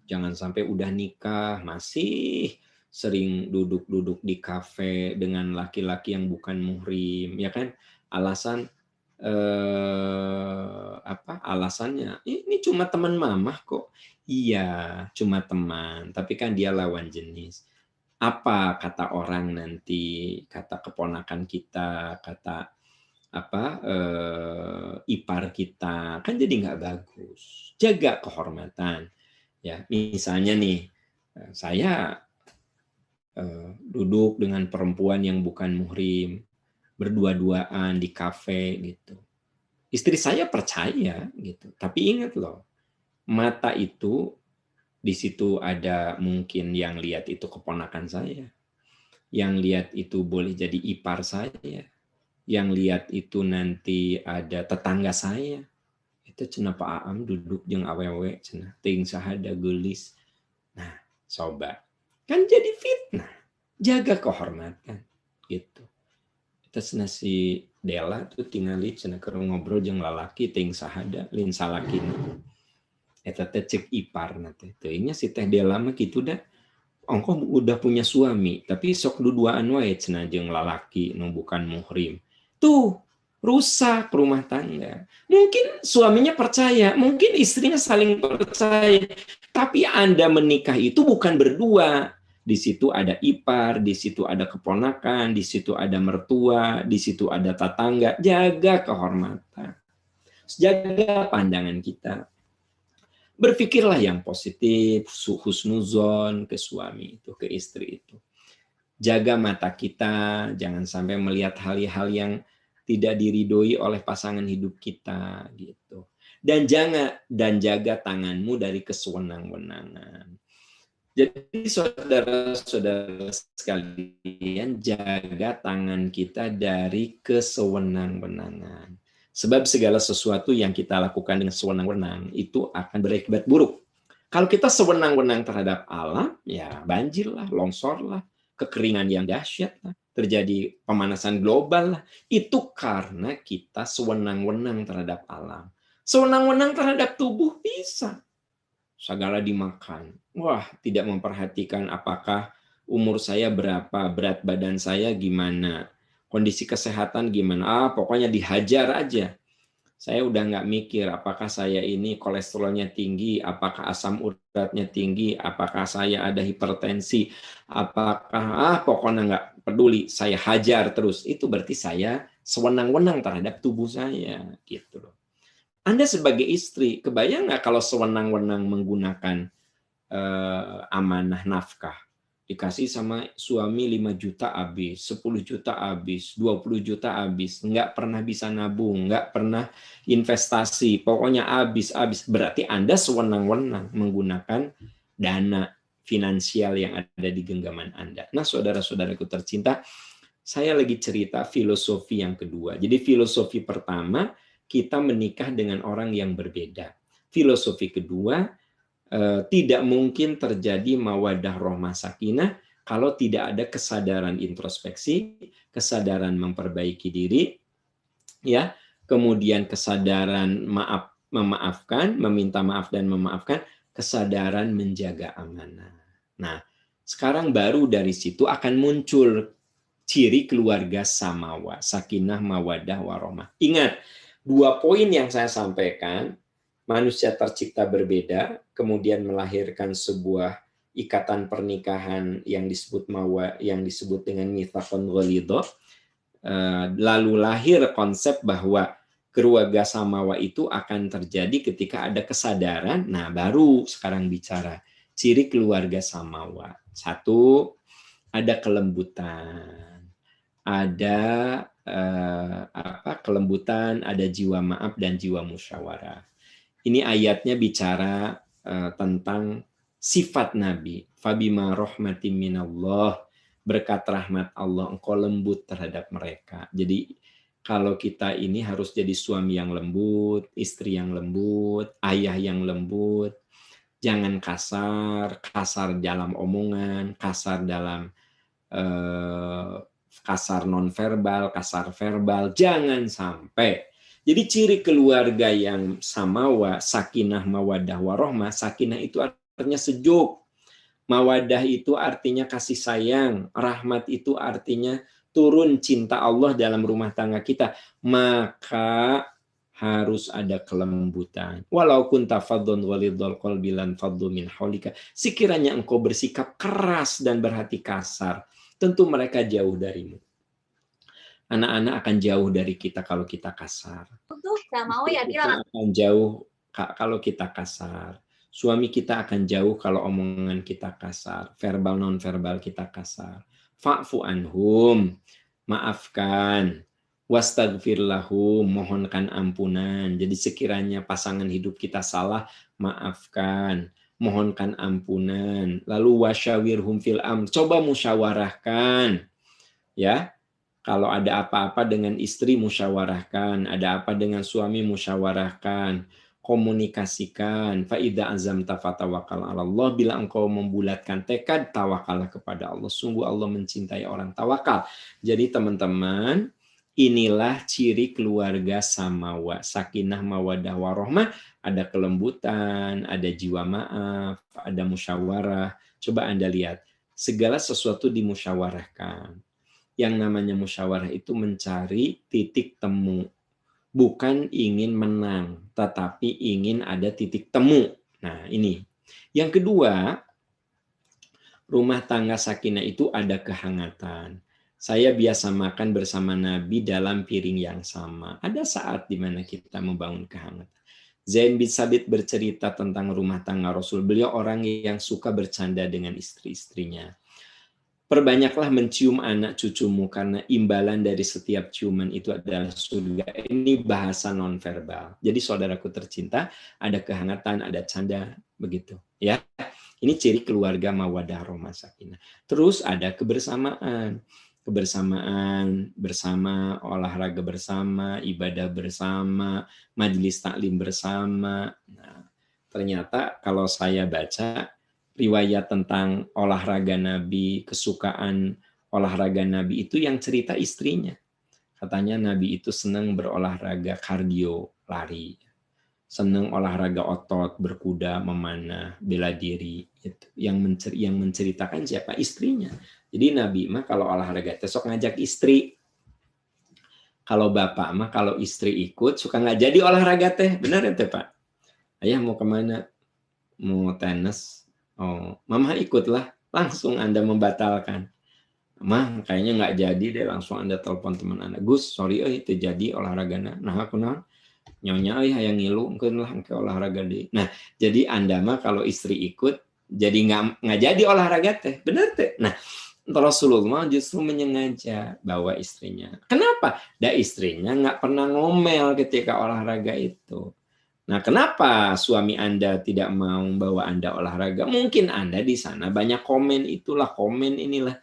Jangan sampai udah nikah, masih sering duduk-duduk di kafe dengan laki-laki yang bukan muhrim. Ya kan? Alasan, alasannya, ini cuma teman mamah kok. Iya, cuma teman. Tapi kan dia lawan jenis. Apa kata orang nanti, kata keponakan kita, kata ipar kita, kan jadi nggak bagus. Jaga kehormatan. Ya, misalnya nih, saya duduk dengan perempuan yang bukan muhrim, berdua-duaan di kafe gitu. Istri saya percaya gitu, tapi ingat loh, mata itu di situ ada mungkin yang lihat itu keponakan saya, yang lihat itu boleh jadi ipar saya, yang lihat itu nanti ada tetangga saya. Itu cenah Pak Aam duduk jeung awewe cenah teuing sahada geulis. Nah, coba. Kan jadi fitnah. Jaga kehormatan gitu. Kita cenah si Dela tuh tingali cenah keur ngobrol jeung lalaki teuing sahada lin salakina. Eta teh cek ipar nanti. Teuingnya si Teh Dela mah kitu dah. Ongko udah punya suami, tapi sok duduaan wae cenah jeung lalaki nu bukan muhrim. Tuh, rusak rumah tangga. Mungkin suaminya percaya, mungkin istrinya saling percaya. Tapi Anda menikah itu bukan berdua. Di situ ada ipar, di situ ada keponakan, di situ ada mertua, di situ ada tetangga. Jaga kehormatan. Jaga pandangan kita. Berpikirlah yang positif, husnuzon ke suami itu, ke istri itu. Jaga mata kita, jangan sampai melihat hal-hal yang tidak diridhoi oleh pasangan hidup kita gitu. Dan jaga tanganmu dari kesewenang-wenangan. Jadi saudara-saudara sekalian, jaga tangan kita dari kesewenang-wenangan. Sebab segala sesuatu yang kita lakukan dengan sewenang-wenang itu akan berakibat buruk. Kalau kita sewenang-wenang terhadap alam, ya banjir lah, longsor lah, kekeringan yang dahsyat lah, terjadi pemanasan global lah. Itu karena kita sewenang-wenang terhadap alam. Sewenang-wenang terhadap tubuh bisa. Segala dimakan. Wah, tidak memperhatikan apakah umur saya berapa, berat badan saya gimana, kondisi kesehatan gimana. Pokoknya dihajar aja. Saya udah nggak mikir apakah saya ini kolesterolnya tinggi, apakah asam uratnya tinggi, apakah saya ada hipertensi, apakah pokoknya nggak peduli, saya hajar terus. Itu berarti saya sewenang-wenang terhadap tubuh saya, gitu loh. Anda sebagai istri, kebayang nggak kalau sewenang-wenang menggunakan amanah nafkah? Dikasih sama suami 5 juta habis, 10 juta habis, 20 juta habis, nggak pernah bisa nabung, nggak pernah investasi, pokoknya habis. Berarti Anda sewenang-wenang menggunakan dana finansial yang ada di genggaman Anda. Nah, saudara-saudaraku tercinta, saya lagi cerita filosofi yang kedua. Jadi filosofi pertama, kita menikah dengan orang yang berbeda. Filosofi kedua, tidak mungkin terjadi mawaddah rahmah sakinah kalau tidak ada kesadaran introspeksi, kesadaran memperbaiki diri, ya, kemudian kesadaran memaafkan, meminta maaf dan memaafkan, kesadaran menjaga amanah. Nah, sekarang baru dari situ akan muncul ciri keluarga samawa, sakinah, mawaddah, warahmah. Ingat, 2 poin yang saya sampaikan, manusia tercipta berbeda, kemudian melahirkan sebuah ikatan pernikahan yang disebut dengan mitsaqun ghalidhah. Lalu lahir konsep bahwa keluarga samawa itu akan terjadi ketika ada kesadaran. Nah, baru sekarang bicara ciri keluarga samawa. 1, ada kelembutan, ada kelembutan, ada jiwa maaf dan jiwa musyawarah. Ini ayatnya bicara tentang sifat Nabi. Fabima rahmatin minallah, berkat rahmat Allah engkau lembut terhadap mereka. Jadi kalau kita ini harus jadi suami yang lembut, istri yang lembut, ayah yang lembut. Jangan kasar dalam omongan, kasar dalam kasar nonverbal, kasar verbal. Jangan sampai. Jadi ciri keluarga yang samawa, sakinah, mawaddah, warahmah. Sakinah itu artinya sejuk. Mawaddah itu artinya kasih sayang. Rahmat itu artinya turun cinta Allah dalam rumah tangga kita. Maka harus ada kelembutan. Walau kunta fadhon walidhal qalbi lan fadhu min haulika. Sekiranya engkau bersikap keras dan berhati kasar, tentu mereka jauh darimu. Anak-anak akan jauh dari kita kalau kita kasar. Nggak mau ya, kita akan jauh kalau kita kasar. Suami kita akan jauh kalau omongan kita kasar. Verbal non-verbal kita kasar. Fa'fu anhum, maafkan. Wastaghfir lahum, mohonkan ampunan. Jadi sekiranya pasangan hidup kita salah, maafkan. Mohonkan ampunan. Lalu wasyawirhum fil amr, coba musyawarahkan. Ya. Kalau ada apa-apa dengan istri, musyawarahkan. Ada apa dengan suami, musyawarahkan. Komunikasikan. Fa'idha azamta fatawakal ala Allah. Bila engkau membulatkan tekad, tawakallah kepada Allah. Sungguh Allah mencintai orang tawakal. Jadi teman-teman, inilah ciri keluarga samawa. Sakinah, mawaddah, warahmah. Ada kelembutan, ada jiwa maaf, ada musyawarah. Coba Anda lihat. Segala sesuatu dimusyawarahkan. Yang namanya musyawarah itu mencari titik temu. Bukan ingin menang, tetapi ingin ada titik temu. Nah, ini. Yang kedua, rumah tangga sakinah itu ada kehangatan. Saya biasa makan bersama Nabi dalam piring yang sama. Ada saat di mana kita membangun kehangatan. Zain bin Sabit bercerita tentang rumah tangga Rasul. Beliau orang yang suka bercanda dengan istri-istrinya. Perbanyaklah mencium anak cucumu karena imbalan dari setiap ciuman itu adalah surga. Ini bahasa nonverbal. Jadi saudaraku tercinta, ada kehangatan, ada canda, begitu. Ya, ini ciri keluarga mawaddah rahmah sakinah. Terus ada kebersamaan. Kebersamaan bersama, olahraga bersama, ibadah bersama, majelis taklim bersama. Nah, ternyata kalau saya baca riwayat tentang olahraga Nabi, kesukaan olahraga Nabi itu yang cerita istrinya. Katanya Nabi itu senang berolahraga kardio, lari. Senang olahraga otot, berkuda, memanah, bela diri. Itu. Yang menceritakan siapa? Istrinya. Jadi Nabi mah kalau olahraga besok ngajak istri. Kalau bapak mah kalau istri ikut suka nggak jadi olahraga teh, benar ya teh Pak? Ayah mau kemana? Mau tenis? Oh, mama ikutlah. Langsung Anda membatalkan. Mah kayaknya nggak jadi deh, langsung Anda telepon teman Anda. Gus, sorry itu jadi olahragana. Nah aku nah nyonya yang ngilu mungkin lah ke olahraga deh. Nah jadi Anda mah kalau istri ikut jadi nggak jadi olahraga teh, benar teh. Nah Rasulullah justru menyengaja bawa istrinya. Kenapa? Da istrinya nggak pernah ngomel ketika olahraga itu. Nah, kenapa suami Anda tidak mau bawa Anda olahraga? Mungkin Anda di sana banyak komen itulah, komen inilah.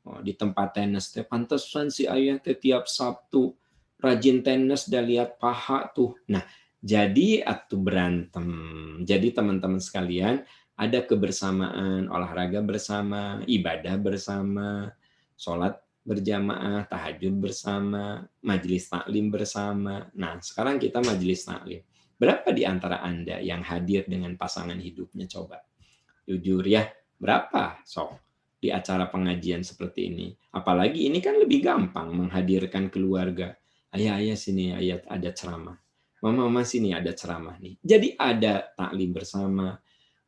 Oh, di tempat tenis teh pantesan si ayah teh tiap Sabtu rajin tenis dan lihat paha tuh. Nah, jadi atuh berantem. Jadi teman-teman sekalian, ada kebersamaan, olahraga bersama, ibadah bersama, sholat berjamaah, tahajud bersama, majelis taklim bersama. Nah, sekarang kita majelis taklim. Berapa di antara Anda yang hadir dengan pasangan hidupnya? Coba. Jujur ya, berapa? Sok di acara pengajian seperti ini. Apalagi ini kan lebih gampang menghadirkan keluarga. Ayah sini, ayah ada ceramah. Mama sini ada ceramah nih. Jadi ada taklim bersama,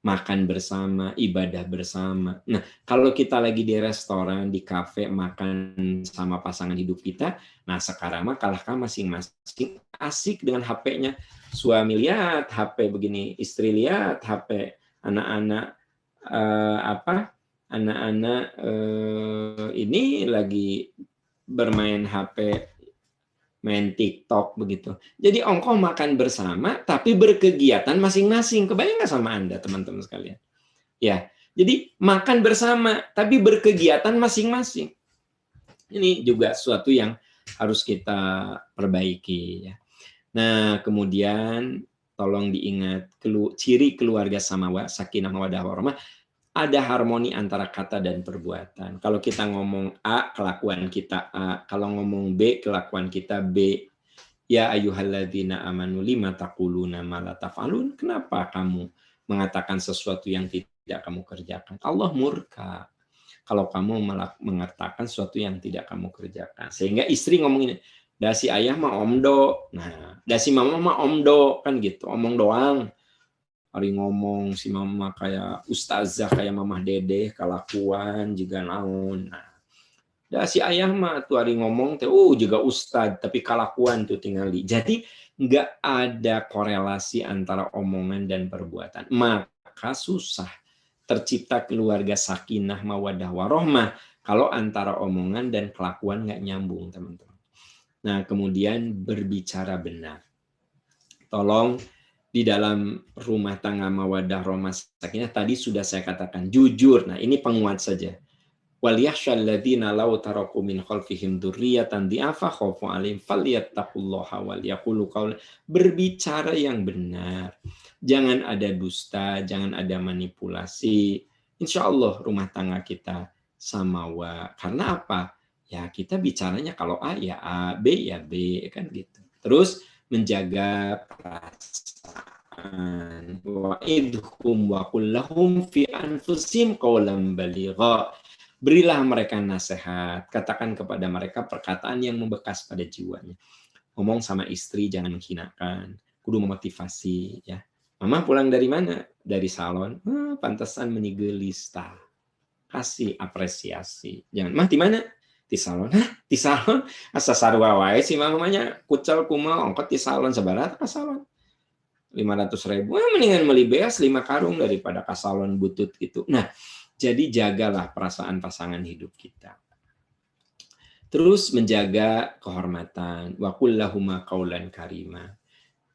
makan bersama, ibadah bersama. Nah, kalau kita lagi di restoran, di kafe, makan sama pasangan hidup kita, nah sekarang mah kalahkan masing-masing asik dengan HP-nya. Suami lihat HP begini, istri lihat HP, anak-anak anak-anak ini lagi bermain HP, main TikTok begitu. Jadi ongkoh makan bersama, tapi berkegiatan masing-masing. Kebayang nggak sama Anda, teman-teman sekalian? Ya, jadi makan bersama, tapi berkegiatan masing-masing. Ini juga suatu yang harus kita perbaiki. Ya. Nah, kemudian tolong diingat ciri keluarga samawa, sakinah mawaddah warahmah, ada harmoni antara kata dan perbuatan. Kalau kita ngomong A, kelakuan kita A. Kalau ngomong B, kelakuan kita B. Ya ayyuhalladzina amanu lima taquluna ma la taf'alun. Kenapa kamu mengatakan sesuatu yang tidak kamu kerjakan? Allah murka kalau kamu mengatakan sesuatu yang tidak kamu kerjakan. Sehingga istri ngomong ini, dasi ayah mah omdo. Nah, dasi mama mah omdo. Kan gitu, omong doang. Hari ngomong si mama kayak ustazah, kayak mamah dedeh, kelakuan juga naon. Nah, dah si ayah mah tuh hari ngomong teh juga ustad, tapi kelakuan tuh tinggal di. Jadi nggak ada korelasi antara omongan dan perbuatan. Maka susah tercipta keluarga sakinah mawaddah warahmah kalau antara omongan dan kelakuan nggak nyambung, teman-teman. Nah, kemudian berbicara benar. Tolong di dalam rumah tangga mawaddah rahmah sakinah tadi sudah saya katakan jujur. Nah, ini penguat saja. Walyakhshal ladzina law taraku min khalfihim dzurriyyatan dhi'afa khafu 'alaihim falyattaqullaha wal yaqulu qawlan. Berbicara yang benar. Jangan ada dusta, jangan ada manipulasi. Insya Allah rumah tangga kita samawa. Karena apa? Ya kita bicaranya kalau A ya A, B ya B, kan gitu. Terus menjaga perasaan. Wa'idhum wa kullahum fi anfusim qawlan baligha. Berilah mereka nasihat, katakan kepada mereka perkataan yang membekas pada jiwanya. Ngomong sama istri jangan menghinakan, kudu memotivasi ya. Mama pulang dari mana? Dari salon. Pantesan menigelista. Kasih apresiasi. Jangan, mah di mana? Di salon. Di salon? Asa sarua wae si mamanya kucel kumal ongkot di salon sebarat ke salon. 500.000. Mendingan beli beas 5 karung daripada ke salon butut gitu. Nah, jadi jagalah perasaan pasangan hidup kita. Terus menjaga kehormatan. Wa kullahuma qaulan karima.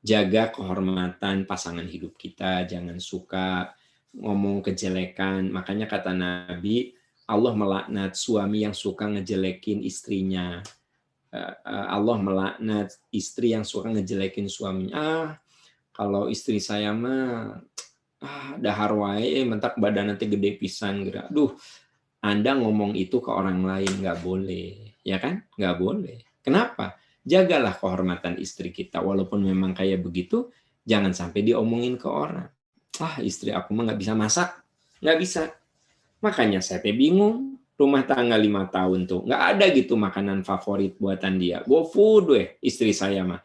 Jaga kehormatan pasangan hidup kita. Jangan suka ngomong kejelekan. Makanya kata Nabi, Allah melaknat suami yang suka ngejelekin istrinya. Allah melaknat istri yang suka ngejelekin suaminya. Kalau istri saya mah dahar wae mentak badan nanti gede pisan gerak. Aduh, Anda ngomong itu ke orang lain nggak boleh, ya kan? Nggak boleh. Kenapa? Jagalah kehormatan istri kita. Walaupun memang kayak begitu, jangan sampai diomongin ke orang. Istri aku mah nggak bisa masak, nggak bisa. Makanya saya bingung. rumah tangga 5 tahun tuh, nggak ada gitu makanan favorit buatan dia. GoFood weh, istri saya mah.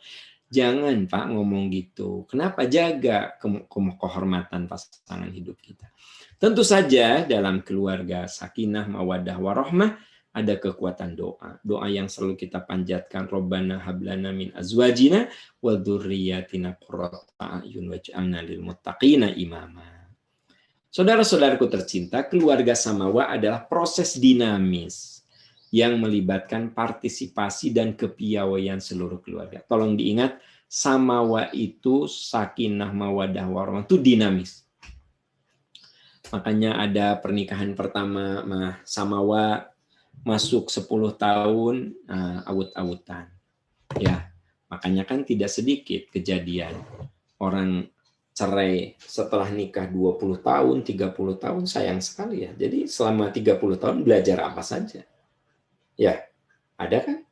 Jangan Pak ngomong gitu. Kenapa? Jaga kehormatan pasangan hidup kita. Tentu saja dalam keluarga sakinah, mawaddah, warahmah ada kekuatan doa. Doa yang selalu kita panjatkan, Rabbana hablana min azwajina wa dzurriyyatina qurrata a'yun waj'alna lil muttaqina imama. Saudara-saudaraku tercinta, keluarga samawa adalah proses dinamis yang melibatkan partisipasi dan kepiawaian seluruh keluarga. Tolong diingat, samawa itu sakinah, mawaddah, warahmah itu dinamis. Makanya ada pernikahan pertama samawa masuk 10 tahun awut-awutan. Ya, makanya kan tidak sedikit kejadian orang cerai setelah nikah 20 tahun, 30 tahun, sayang sekali ya. Jadi selama 30 tahun belajar apa saja? Ya, ada kan?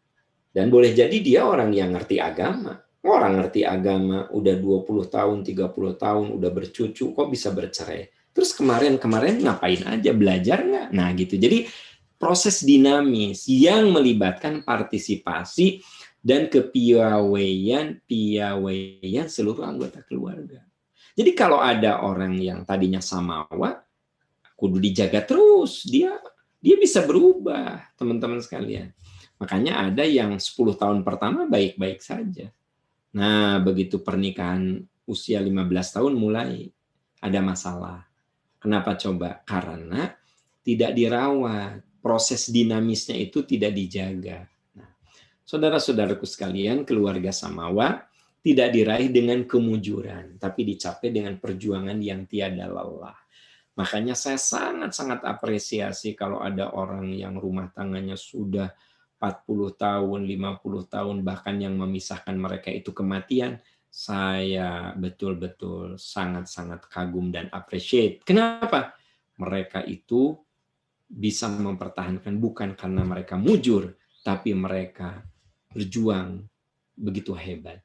Dan boleh jadi dia orang yang ngerti agama. Orang ngerti agama, udah 20 tahun, 30 tahun, udah bercucu, kok bisa bercerai? Terus kemarin-kemarin ngapain aja? Belajar nggak? Nah gitu. Jadi proses dinamis yang melibatkan partisipasi dan kepiawaian seluruh anggota keluarga. Jadi kalau ada orang yang tadinya samawa, kudu dijaga terus, dia bisa berubah, teman-teman sekalian. Makanya ada yang 10 tahun pertama baik-baik saja. Nah, begitu pernikahan usia 15 tahun mulai ada masalah. Kenapa coba? Karena tidak dirawat, proses dinamisnya itu tidak dijaga. Nah, saudara-saudaraku sekalian, keluarga samawa tidak diraih dengan kemujuran, tapi dicapai dengan perjuangan yang tiada lelah. Makanya saya sangat-sangat apresiasi kalau ada orang yang rumah tangganya sudah 40 tahun, 50 tahun, bahkan yang memisahkan mereka itu kematian. Saya betul-betul sangat-sangat kagum dan appreciate. Kenapa? Mereka itu bisa mempertahankan bukan karena mereka mujur, tapi mereka berjuang begitu hebat.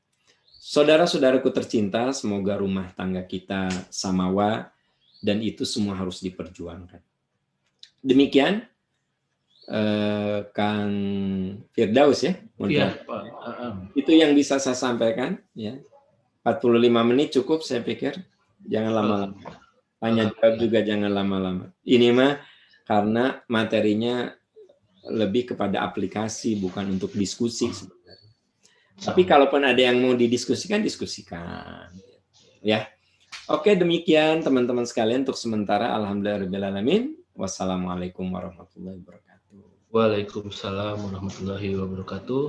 Saudara-saudaraku tercinta, semoga rumah tangga kita samawa dan itu semua harus diperjuangkan. Demikian Kang Firdaus ya. Iya, Pak. Itu yang bisa saya sampaikan ya. 45 menit cukup saya pikir. Jangan lama-lama. Tanya jawab juga jangan lama-lama. Ini mah karena materinya lebih kepada aplikasi bukan untuk diskusi sebenarnya. Tapi kalaupun ada yang mau didiskusikan, diskusikan. Ya. Oke, demikian teman-teman sekalian untuk sementara. Alhamdulillahirrahmanirrahim. Wassalamualaikum warahmatullahi wabarakatuh. Waalaikumsalam warahmatullahi wabarakatuh.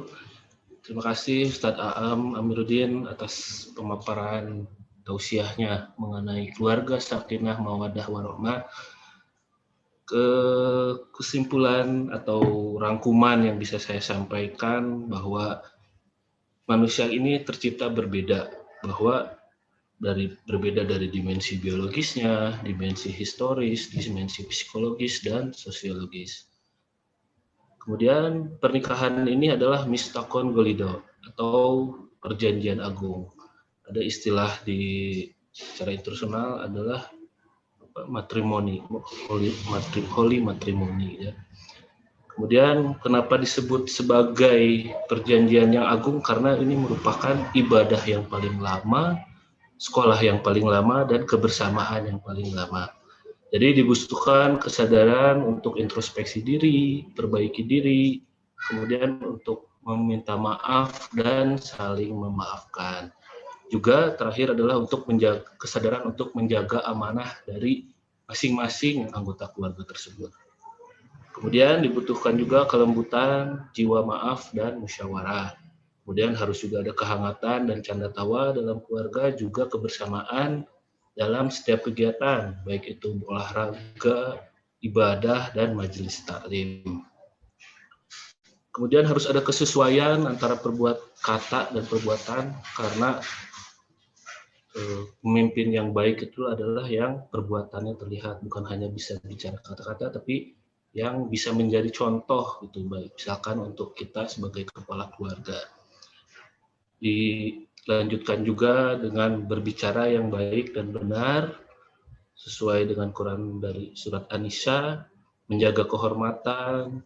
Terima kasih Ustadz Aam Amiruddin atas pemaparan tausiahnya mengenai keluarga sakinah mawaddah warahmah. Kesimpulan atau rangkuman yang bisa saya sampaikan bahwa manusia ini tercipta berbeda, bahwa berbeda dari dimensi biologisnya, dimensi historis, dimensi psikologis, dan sosiologis. Kemudian pernikahan ini adalah mistakon golido atau perjanjian agung. Ada istilah secara internasional adalah matrimoni, holy matrimony ya. Kemudian kenapa disebut sebagai perjanjian yang agung? Karena ini merupakan ibadah yang paling lama, sekolah yang paling lama, dan kebersamaan yang paling lama. Jadi dibutuhkan kesadaran untuk introspeksi diri, perbaiki diri, kemudian untuk meminta maaf dan saling memaafkan. Juga terakhir adalah untuk kesadaran untuk menjaga amanah dari masing-masing anggota keluarga tersebut. Kemudian dibutuhkan juga kelembutan, jiwa maaf, dan musyawarah. Kemudian harus juga ada kehangatan dan canda tawa dalam keluarga, juga kebersamaan dalam setiap kegiatan, baik itu olahraga, ibadah, dan majelis taklim. Kemudian harus ada kesesuaian antara kata dan perbuatan, karena pemimpin yang baik itu adalah yang perbuatannya terlihat, bukan hanya bisa bicara kata-kata, tapi yang bisa menjadi contoh gitu, baik misalkan untuk kita sebagai kepala keluarga. Dilanjutkan juga dengan berbicara yang baik dan benar sesuai dengan Quran dari surat An-Nisa, menjaga kehormatan,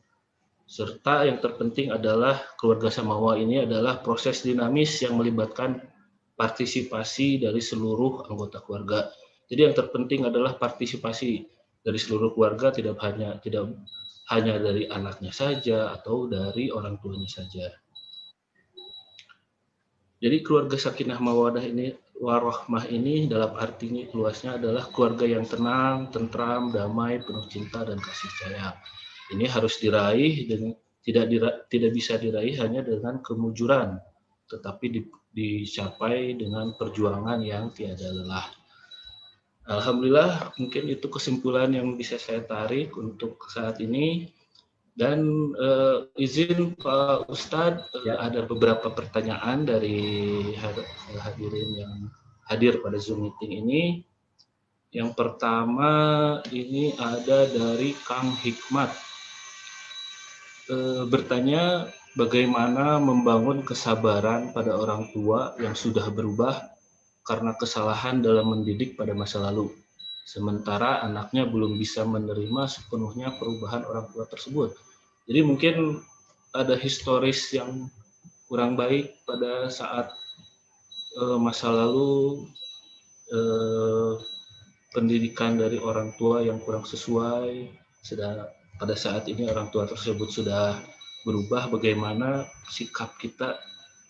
serta yang terpenting adalah keluarga Samawa ini adalah proses dinamis yang melibatkan partisipasi dari seluruh anggota keluarga. Jadi yang terpenting adalah partisipasi dari seluruh keluarga, tidak hanya dari anaknya saja atau dari orang tuanya saja. Jadi keluarga Sakinah Mawaddah ini, Warahmah ini dalam artinya luasnya adalah keluarga yang tenang, tentram, damai, penuh cinta dan kasih sayang. Ini harus diraih dengan tidak bisa diraih hanya dengan kemujuran, tetapi dicapai dengan perjuangan yang tiada lelah. Alhamdulillah, mungkin itu kesimpulan yang bisa saya tarik untuk saat ini. Dan izin Pak Ustadz, ada beberapa pertanyaan dari hadirin yang hadir pada Zoom meeting ini. Yang pertama ini ada dari Kang Hikmat. Bertanya bagaimana membangun kesabaran pada orang tua yang sudah berubah karena kesalahan dalam mendidik pada masa lalu. Sementara anaknya belum bisa menerima sepenuhnya perubahan orang tua tersebut. Jadi mungkin ada historis yang kurang baik pada saat masa lalu, pendidikan dari orang tua yang kurang sesuai. Pada saat ini orang tua tersebut sudah berubah, bagaimana sikap kita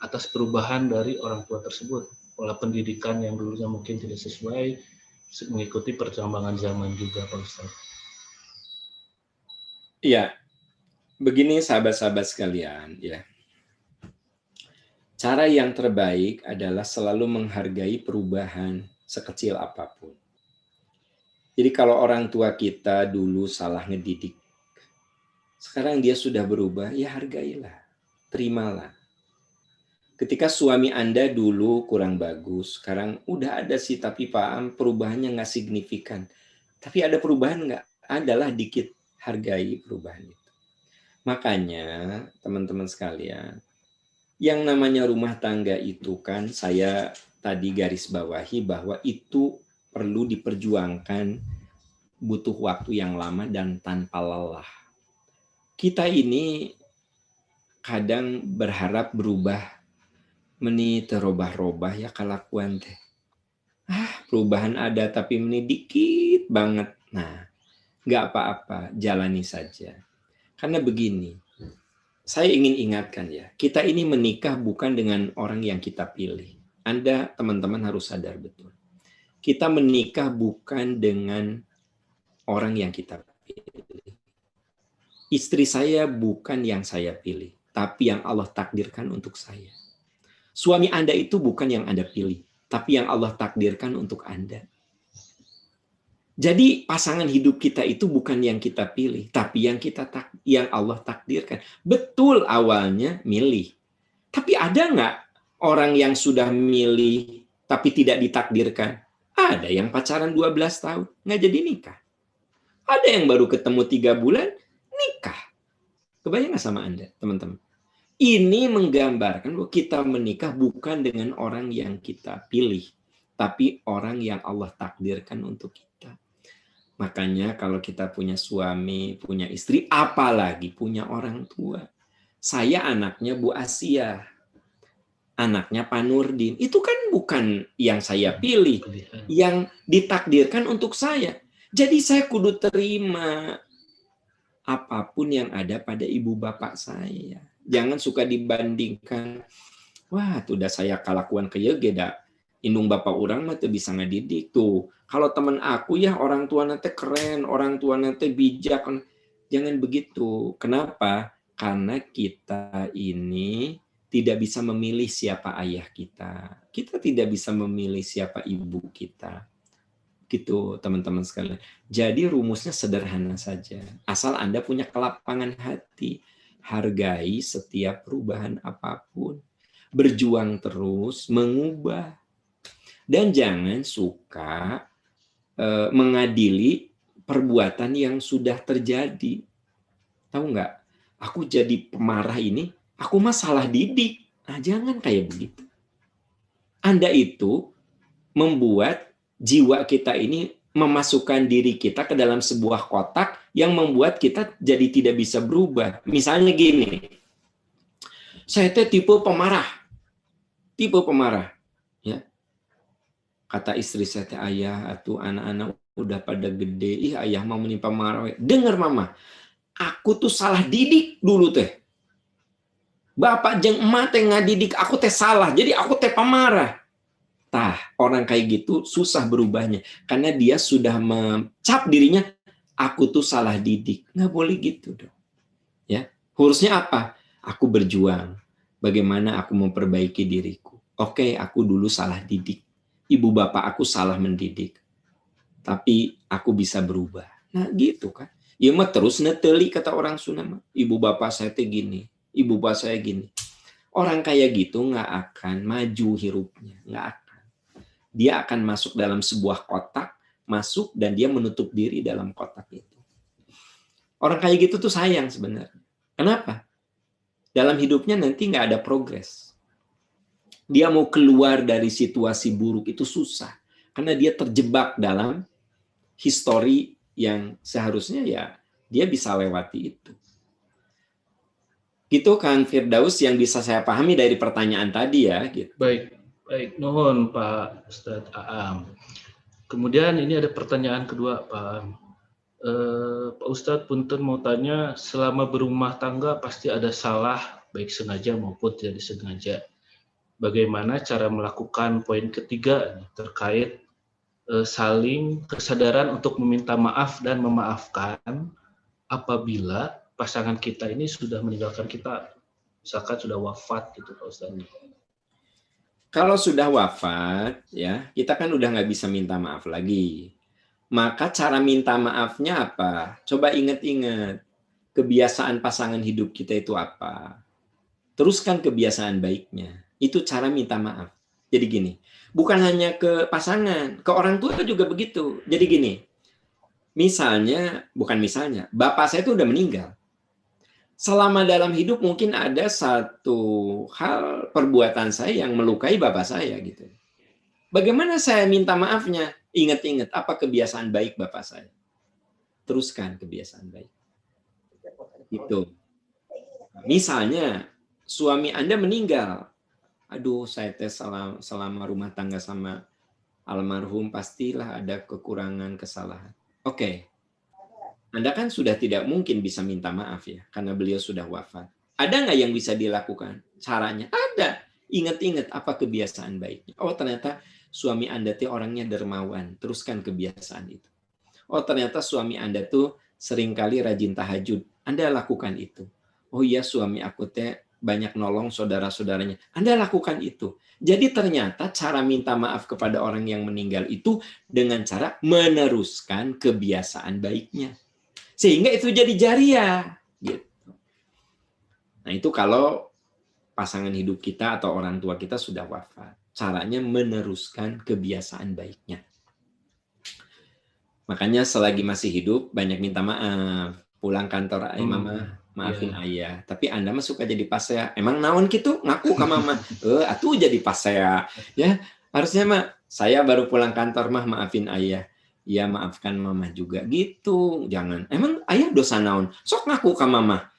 atas perubahan dari orang tua tersebut. Pola pendidikan yang dulunya mungkin tidak sesuai, mengikuti perkembangan zaman juga, Pak Ustadz. Iya, begini sahabat-sahabat sekalian, ya. Cara yang terbaik adalah selalu menghargai perubahan sekecil apapun. Jadi kalau orang tua kita dulu salah ngedidik, sekarang dia sudah berubah, ya hargailah, terimalah. Ketika suami Anda dulu kurang bagus, sekarang udah ada sih, tapi paham perubahannya nggak signifikan. Tapi ada perubahan nggak? Adalah dikit, hargai perubahan itu. Makanya teman-teman sekalian, yang namanya rumah tangga itu kan saya tadi garis bawahi bahwa itu perlu diperjuangkan, butuh waktu yang lama dan tanpa lelah. Kita ini kadang berharap berubah, meni terobah-robah ya kalakuan teh. Perubahan ada tapi meni dikit banget. Nah, nggak apa-apa, jalani saja. Karena begini, saya ingin ingatkan ya, kita ini menikah bukan dengan orang yang kita pilih. Anda, teman-teman harus sadar betul. Kita menikah bukan dengan orang yang kita pilih. Istri saya bukan yang saya pilih, tapi yang Allah takdirkan untuk saya. Suami Anda itu bukan yang Anda pilih, tapi yang Allah takdirkan untuk Anda. Jadi pasangan hidup kita itu bukan yang kita pilih, tapi yang Allah takdirkan. Betul awalnya milih. Tapi ada nggak orang yang sudah milih tapi tidak ditakdirkan? Ada yang pacaran 12 tahun, nggak jadi nikah. Ada yang baru ketemu 3 bulan, nikah. Kebayang nggak sama Anda, teman-teman? Ini menggambarkan bahwa kita menikah bukan dengan orang yang kita pilih, tapi orang yang Allah takdirkan untuk kita. Makanya kalau kita punya suami, punya istri, apalagi punya orang tua. Saya anaknya Bu Asia, anaknya Pak Nurdin. Itu kan bukan yang saya pilih, yang ditakdirkan untuk saya. Jadi saya kudu terima apapun yang ada pada ibu bapak saya. Jangan suka dibandingkan, wah tuh udah saya kalakuan ke yegeda, indung bapak orang mah tuh bisa ngedidik tuh. Kalau teman aku ya orang tua nanti keren, orang tua nanti bijak. Jangan begitu. Kenapa? Karena kita ini tidak bisa memilih siapa ayah kita. Kita tidak bisa memilih siapa ibu kita. Gitu teman-teman sekalian. Jadi rumusnya sederhana saja. Asal Anda punya kelapangan hati. Hargai setiap perubahan apapun. Berjuang terus, mengubah. Dan jangan suka mengadili perbuatan yang sudah terjadi. Tahu nggak? Aku jadi pemarah ini, aku mah salah didik. Nah, jangan kayak begitu. Anda itu membuat jiwa kita ini memasukkan diri kita ke dalam sebuah kotak yang membuat kita jadi tidak bisa berubah. Misalnya gini, saya tipe pemarah, ya. Kata istri saya, ayah, atuh anak-anak udah pada gede, ih ayah mau menimpa marah. Dengar mama, aku tuh salah didik dulu teh. Bapak jeung emak teh ngadidik aku teh salah, jadi aku teh pemarah. Tah, orang kayak gitu susah berubahnya karena dia sudah mencap dirinya, aku tuh salah didik. Nggak boleh gitu dong. Ya, harusnya apa? Aku berjuang. Bagaimana aku memperbaiki diriku? Oke, aku dulu salah didik. Ibu bapak aku salah mendidik. Tapi aku bisa berubah. Nah, gitu kan. Ya mah terus neteli kata orang Sunda. Ibu bapak saya teh gini, ibu bapak saya gini. Orang kayak gitu nggak akan maju hidupnya, nggak akan. Dia akan masuk dalam sebuah kotak, masuk dan dia menutup diri dalam kotak itu. Orang kayak gitu tuh sayang sebenarnya. Kenapa? Dalam hidupnya nanti nggak ada progres. Dia mau keluar dari situasi buruk itu susah. Karena dia terjebak dalam histori yang seharusnya ya dia bisa lewati itu. Gitu Kang Firdaus yang bisa saya pahami dari pertanyaan tadi ya. Gitu. Baik, nuhun Pak Ustadz Aam. Kemudian ini ada pertanyaan kedua Pak Aam. Pak Ustadz punten mau tanya, selama berumah tangga pasti ada salah, baik sengaja maupun tidak disengaja. Bagaimana cara melakukan poin ketiga terkait saling kesadaran untuk meminta maaf dan memaafkan apabila pasangan kita ini sudah meninggalkan kita, misalkan sudah wafat gitu Pak Ustadz. Kalau sudah wafat, ya kita kan udah nggak bisa minta maaf lagi. Maka cara minta maafnya apa? Coba ingat-ingat kebiasaan pasangan hidup kita itu apa. Teruskan kebiasaan baiknya. Itu cara minta maaf. Jadi gini, bukan hanya ke pasangan, ke orang tua juga begitu. Jadi gini, bukan misalnya, bapak saya itu udah meninggal. Selama dalam hidup mungkin ada satu hal perbuatan saya yang melukai bapak saya gitu. Bagaimana saya minta maafnya? Ingat-ingat apa kebiasaan baik bapak saya. Teruskan kebiasaan baik. Itu. Misalnya suami Anda meninggal. Aduh, saya selama rumah tangga sama almarhum pastilah ada kekurangan, kesalahan. Oke. Anda kan sudah tidak mungkin bisa minta maaf ya, karena beliau sudah wafat. Ada nggak yang bisa dilakukan? Caranya ada. Ingat-ingat apa kebiasaan baiknya. Oh, ternyata suami Anda tuh orangnya dermawan. Teruskan kebiasaan itu. Oh, ternyata suami Anda tuh seringkali rajin tahajud. Anda lakukan itu. Oh iya, suami aku teh banyak nolong saudara-saudaranya. Anda lakukan itu. Jadi ternyata cara minta maaf kepada orang yang meninggal itu dengan cara meneruskan kebiasaan baiknya. Sehingga itu jadi jariah. Gitu. Nah itu kalau pasangan hidup kita atau orang tua kita sudah wafat. Caranya meneruskan kebiasaan baiknya. Makanya selagi masih hidup, banyak minta maaf. Pulang kantor, mama, maafin ayah. Tapi Anda mah suka jadi pasea. Emang naon gitu? Ngaku ke mama. Atuh jadi pasea. Ya, harusnya mah saya baru pulang kantor mah maafin ayah. Ya maafkan mama juga gitu. Jangan. Emang ayah dosa naon? Sok ngaku ke mama.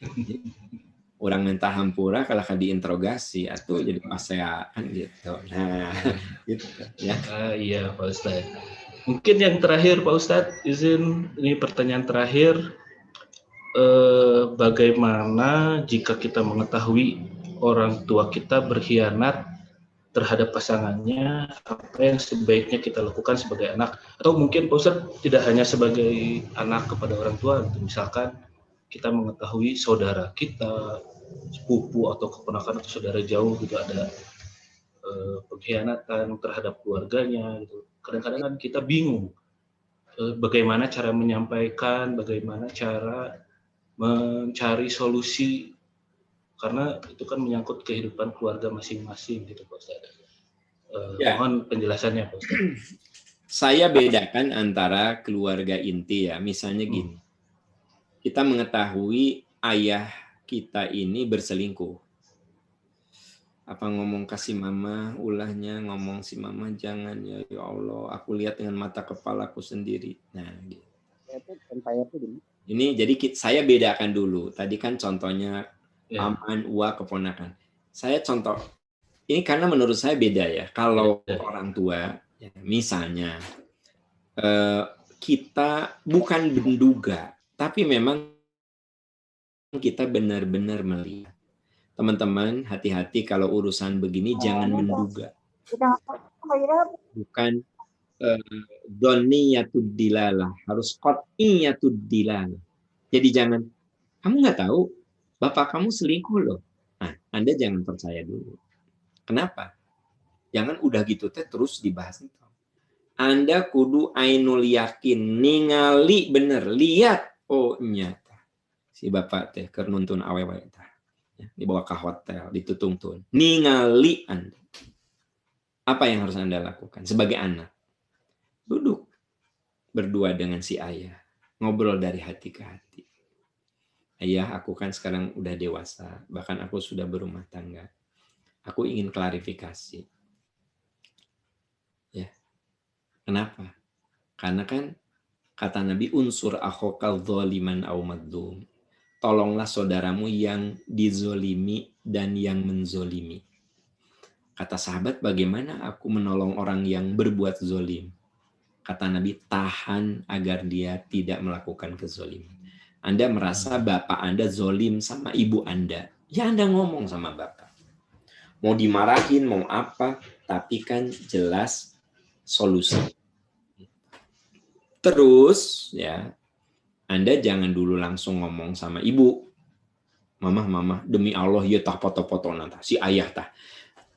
Orang minta hampura kalau diinterogasi atau jadi pasea kan gitu. Nah, gitu ya. Iya Pak Ustadz. Mungkin yang terakhir Pak Ustadz, izin ini pertanyaan terakhir. Bagaimana jika kita mengetahui orang tua kita berkhianat terhadap pasangannya, apa yang sebaiknya kita lakukan sebagai anak, atau mungkin Pak Ustadz tidak hanya sebagai anak kepada orang tua, gitu. Misalkan kita mengetahui saudara kita, sepupu atau keponakan atau saudara jauh gitu ada pengkhianatan terhadap keluarganya, gitu. Kadang-kadang kan kita bingung bagaimana cara menyampaikan, bagaimana cara mencari solusi, karena itu kan menyangkut kehidupan keluarga masing-masing gitu Pak Ustadz. Mohon penjelasannya Pak Ustadz. Saya bedakan antara keluarga inti ya, misalnya gini. Kita mengetahui ayah kita ini berselingkuh. Apa ngomong kasih mama, ulahnya ngomong si mama jangan ya Allah, aku lihat dengan mata kepalaku sendiri. Nah, gitu. Ini jadi saya bedakan dulu. Tadi kan contohnya paman, uwa, keponakan. Saya contoh ini karena menurut saya beda ya. Kalau orang tua, ya, misalnya kita bukan menduga, tapi memang kita benar-benar melihat. Teman-teman, hati-hati kalau urusan begini jangan menduga. Bukan dhonniyatud dilalah, harus qat'iyatud dilalah. Jadi jangan, kamu nggak tahu, bapak kamu selingkuh loh. Nah, Anda jangan percaya dulu. Kenapa? Jangan udah gitu teh terus dibahas itu. Anda kudu ainul yakin, ningali bener, lihat, oh nyata. Si bapak teh keur nuntun awewe teh. Dibawa ke hotel, ditutungtun. Ningali Anda. Apa yang harus Anda lakukan sebagai anak? Duduk berdua dengan si ayah. Ngobrol dari hati ke hati. Ayah, aku kan sekarang udah dewasa. Bahkan aku sudah berumah tangga. Aku ingin klarifikasi. Ya. Kenapa? Karena kan kata Nabi, unsur akhokal dholiman au madzlum. Tolonglah saudaramu yang dizolimi dan yang menzolimi. Kata sahabat, bagaimana aku menolong orang yang berbuat zolim? Kata Nabi, tahan agar dia tidak melakukan kezoliman. Anda merasa bapak Anda zolim sama ibu Anda, ya Anda ngomong sama bapak. Mau dimarahin, mau apa, tapi kan jelas solusi. Terus, ya, Anda jangan dulu langsung ngomong sama ibu. Mama, demi Allah, ya tah foto-foto nanti si ayah tah.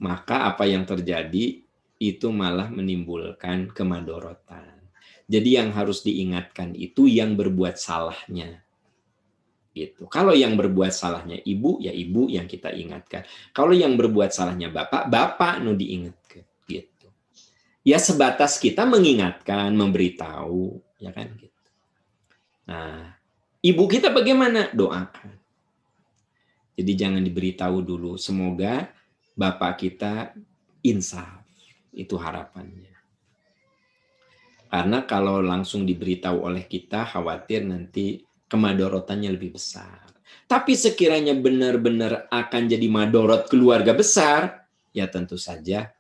Maka apa yang terjadi itu malah menimbulkan kemadorotan. Jadi yang harus diingatkan itu yang berbuat salahnya. Gitu. Kalau yang berbuat salahnya ibu, ya ibu yang kita ingatkan. Kalau yang berbuat salahnya bapak, bapak nu diingatkan. Gitu. Ya sebatas kita mengingatkan, memberitahu, ya kan gitu. Nah, ibu kita bagaimana? Doakan. Jadi jangan diberitahu dulu. Semoga bapak kita insaf. Itu harapannya. Karena kalau langsung diberitahu oleh kita, khawatir nanti kemadorotannya lebih besar. Tapi sekiranya benar-benar akan jadi madorot keluarga besar, ya tentu saja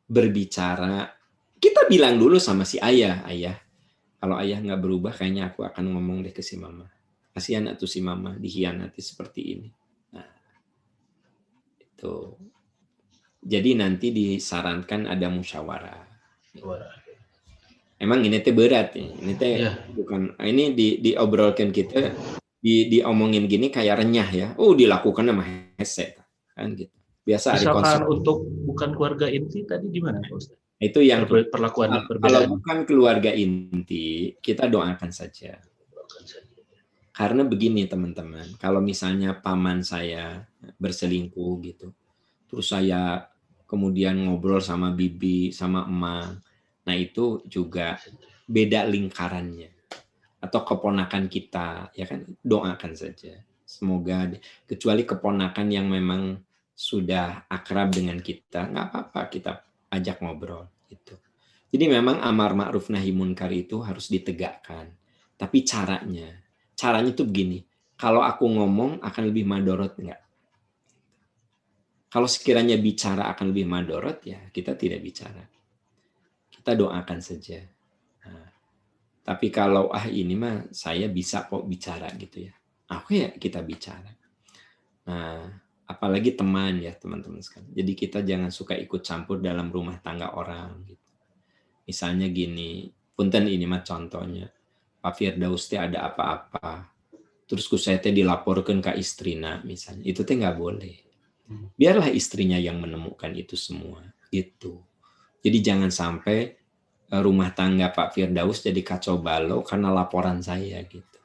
berbicara. Kita bilang dulu sama si ayah, ayah, kalau ayah nggak berubah, kayaknya aku akan ngomong deh ke si mama. Kasihan atuh si mama dikhianati seperti ini. Nah, itu. Jadi nanti disarankan ada musyawarah. Emang ini teh berat ya. Ini teh bukan, ini diobrolkan kita, diomongin gini kayak renyah ya. Oh, dilakukan sama hese kan gitu. Biasa misalkan untuk bukan keluarga inti tadi gimana Pak Ustaz? Itu yang perlakuan kalau perbedaan. bukan keluarga inti, kita doakan saja. Karena begini teman-teman, kalau misalnya paman saya berselingkuh gitu, terus saya kemudian ngobrol sama bibi, sama emang, nah itu juga beda lingkarannya. Atau keponakan kita, ya kan, doakan saja. Semoga, kecuali keponakan yang memang sudah akrab dengan kita, nggak apa-apa kita ajak ngobrol. Gitu. Jadi memang amar ma'ruf nahi munkar itu harus ditegakkan. Tapi caranya itu begini, kalau aku ngomong akan lebih madorot enggak? Kalau sekiranya bicara akan lebih madorot, ya kita tidak bicara. Kita doakan saja. Nah, tapi kalau ini mah saya bisa kok bicara gitu ya. Oke ya kita bicara. Nah, apalagi teman ya teman-teman sekalian. Jadi kita jangan suka ikut campur dalam rumah tangga orang. Gitu. Misalnya gini, punten ini mah contohnya. Pak Firdaus teh ada apa-apa. Terus ku saya teh dilaporkan ke istrina misalnya. Itu teh nggak boleh. Biarlah istrinya yang menemukan itu semua. Gitu. Jadi jangan sampai rumah tangga Pak Firdaus jadi kacau balau karena laporan saya gitu.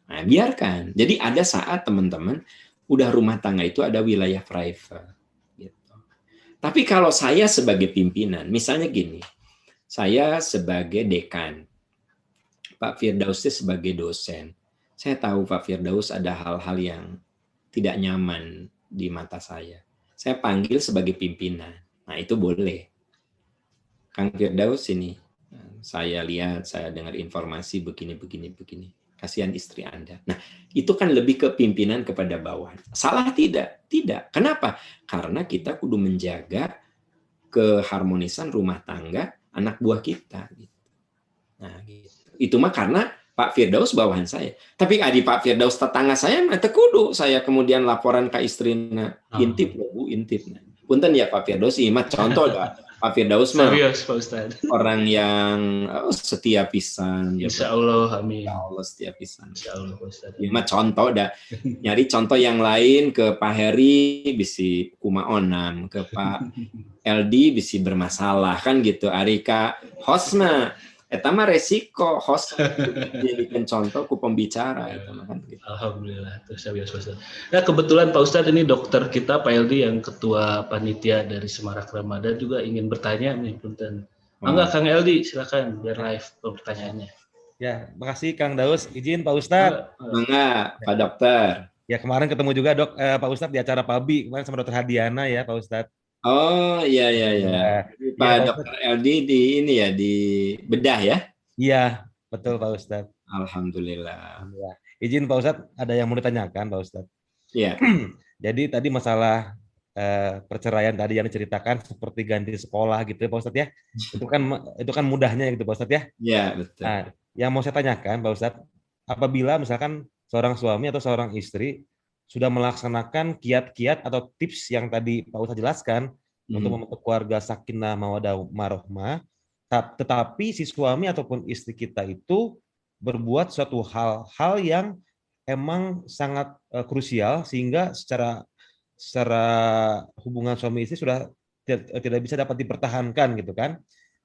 Nah, biarkan. Jadi ada saat teman-teman udah rumah tangga itu ada wilayah private gitu. Tapi kalau saya sebagai pimpinan, misalnya gini, saya sebagai dekan, Pak Firdaus sebagai dosen, saya tahu Pak Firdaus ada hal-hal yang tidak nyaman di mata saya. saya panggil sebagai pimpinan. Nah, itu boleh. Kang Firdaus ini, saya lihat, saya dengar informasi begini. Kasihan istri Anda. Nah, itu kan lebih ke pimpinan kepada bawahan. Salah tidak? Tidak. Kenapa? Karena kita kudu menjaga keharmonisan rumah tangga anak buah kita. Nah, gitu. Itu mah karena Pak Firdaus bawahan saya. Tapi adi Pak Firdaus tetangga saya, mah kudu saya kemudian laporan ke istrinya. Intip loh, Bu, intip. Punten ya Pak Firdaus, mah contoh dah. Pak Firdaus mah Serius, Pak Ustadz. orang yang setia pisan. Insya Allah, amin. Ya Allah, setia pisan. Insya Allah, Pak Ustadz. Mah contoh dah. Nyari contoh yang lain ke Pak Heri bisi kumaonam, ke Pak LD bisi bermasalah kan gitu. Arika hostna, eta mah resiko host jadikan contoh ku pembicara itu kan gitu. Alhamdulillah, terus biasa Pak Ustadz. Nah, kebetulan Pak Ustadz ini dokter kita Pak LD yang ketua panitia dari Semarak Ramadan juga ingin bertanya nih, punten. Enggak Kang LD, silakan biar live pertanyaannya. Ya, makasih Kang Daus. Izin Pak Ustadz. Enggak, Pak Dokter. Ya, kemarin ketemu juga Pak Ustadz di acara PABI kemarin sama Dokter Hadiana ya Pak Ustadz. Oh iya. Pak Ya, Dokter LD di ini ya, di bedah ya? Iya, betul Pak Ustadz. Alhamdulillah. Izin Pak Ustadz, ada yang mau ditanyakan Pak Ustadz. Iya. Jadi tadi masalah perceraian tadi yang diceritakan seperti ganti sekolah gitu ya Pak Ustadz ya. Itu kan mudahnya gitu Pak Ustadz ya. Iya, betul. Nah, yang mau saya tanyakan Pak Ustadz, apabila misalkan seorang suami atau seorang istri sudah melaksanakan kiat-kiat atau tips yang tadi Pak Ustadz jelaskan untuk membentuk keluarga sakinah mawaddah warahmah, tetapi si suami ataupun istri kita itu berbuat suatu hal-hal yang emang sangat krusial sehingga secara hubungan suami istri sudah tidak bisa dapat dipertahankan gitu kan.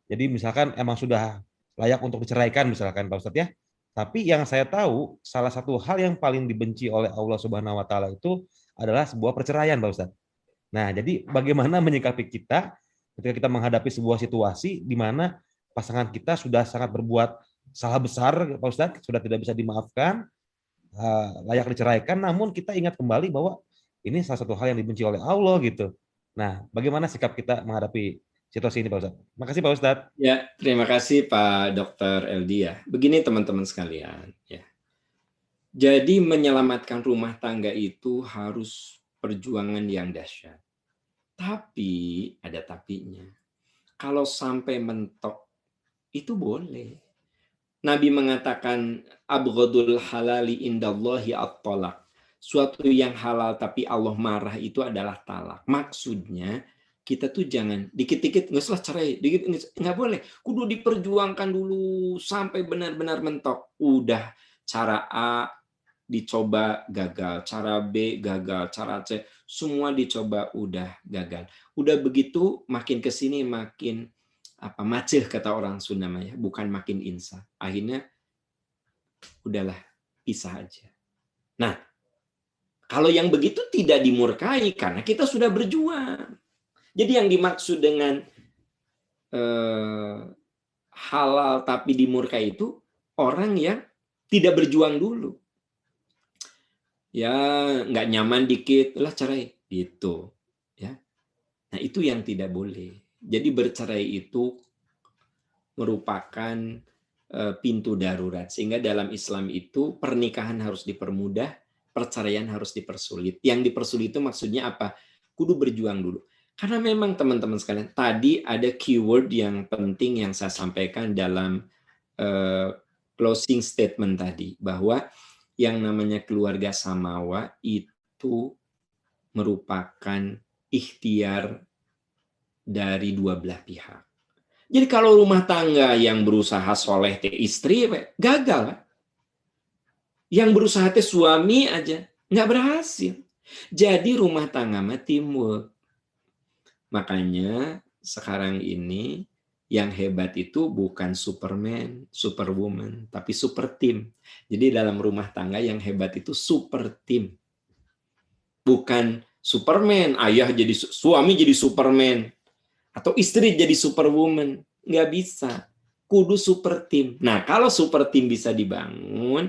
Jadi misalkan emang sudah layak untuk diceraikan misalkan Pak Ustadz ya. Tapi yang saya tahu salah satu hal yang paling dibenci oleh Allah Subhanahu wa taala itu adalah sebuah perceraian Pak Ustadz. Nah, jadi bagaimana menyikapi kita ketika kita menghadapi sebuah situasi di mana pasangan kita sudah sangat berbuat salah besar Pak Ustadz, sudah tidak bisa dimaafkan, layak diceraikan, namun kita ingat kembali bahwa ini salah satu hal yang dibenci oleh Allah gitu. Nah, bagaimana sikap kita menghadapi situasi ini Pak Ustadz? Makasih Pak Ustadz. Ya, terima kasih Pak Dokter LD ya. Begini teman-teman sekalian ya. Jadi menyelamatkan rumah tangga itu harus perjuangan yang dahsyat. Tapi ada tapinya. Kalau sampai mentok itu boleh. Nabi mengatakan abghadul halali indallahi at-talaq. Suatu yang halal tapi Allah marah itu adalah talak. Maksudnya kita tuh jangan dikit-dikit nggak usah cerai, dikit nggak boleh. Kudu diperjuangkan dulu sampai benar-benar mentok. Udah cara A dicoba gagal, cara B gagal, cara C semua dicoba udah gagal. Udah begitu makin kesini makin maceh kata orang Sunda ya, bukan makin insaf. Akhirnya udahlah pisah aja. Nah, kalau yang begitu tidak dimurkai karena kita sudah berjuang. Jadi yang dimaksud dengan halal tapi dimurkai itu orang yang tidak berjuang dulu. Ya nggak nyaman dikit, lah cerai gitu. Ya, nah itu yang tidak boleh. Jadi bercerai itu merupakan pintu darurat. Sehingga dalam Islam itu pernikahan harus dipermudah, perceraian harus dipersulit. Yang dipersulit itu maksudnya apa? Kudu berjuang dulu. Karena memang teman-teman sekalian, tadi ada keyword yang penting yang saya sampaikan dalam closing statement tadi. Bahwa yang namanya keluarga samawa itu merupakan ikhtiar dari dua belah pihak. Jadi kalau rumah tangga yang berusaha soleh teh istri gagal, yang berusaha teh suami aja nggak berhasil. Jadi rumah tangga mah teamwork. Makanya sekarang ini yang hebat itu bukan Superman, Superwoman, tapi super team. Jadi dalam rumah tangga yang hebat itu super team. Bukan Superman, ayah jadi suami jadi Superman. Atau istri jadi superwoman, nggak bisa. Kudu super team. Nah, kalau super team bisa dibangun,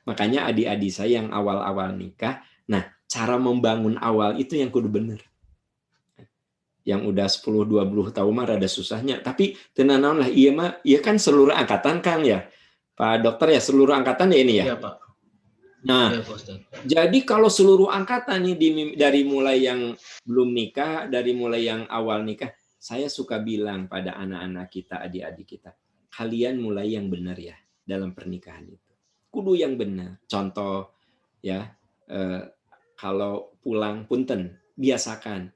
makanya adik-adik saya yang awal-awal nikah, nah cara membangun awal itu yang kudu benar. yang udah 10-20 tahun mah rada susahnya. Tapi tenanawan lah, iya mah, iya kan seluruh angkatan Kang ya, Pak Dokter ya, seluruh angkatan ya ini ya. Iya Pak. Nah, Iya Pak Ustadz. jadi kalau seluruh angkatan nih dari mulai yang belum nikah, dari mulai yang awal nikah, saya suka bilang pada anak-anak kita, adik-adik kita, kalian mulai yang benar ya dalam pernikahan itu. Kudu yang benar. Contoh ya, kalau pulang punten, biasakan.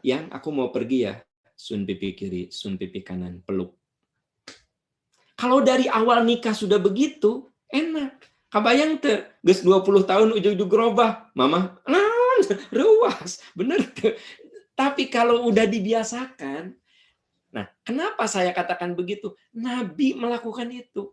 Yang aku mau pergi ya, sun pipi kiri, sun pipi kanan, peluk. Kalau dari awal nikah sudah begitu, enak. Kabayang teh, geus 20 tahun ujug-ujug gerobah, mama, naon, ruas, bener tuh. Tapi kalau udah dibiasakan, nah kenapa saya katakan begitu? Nabi melakukan itu.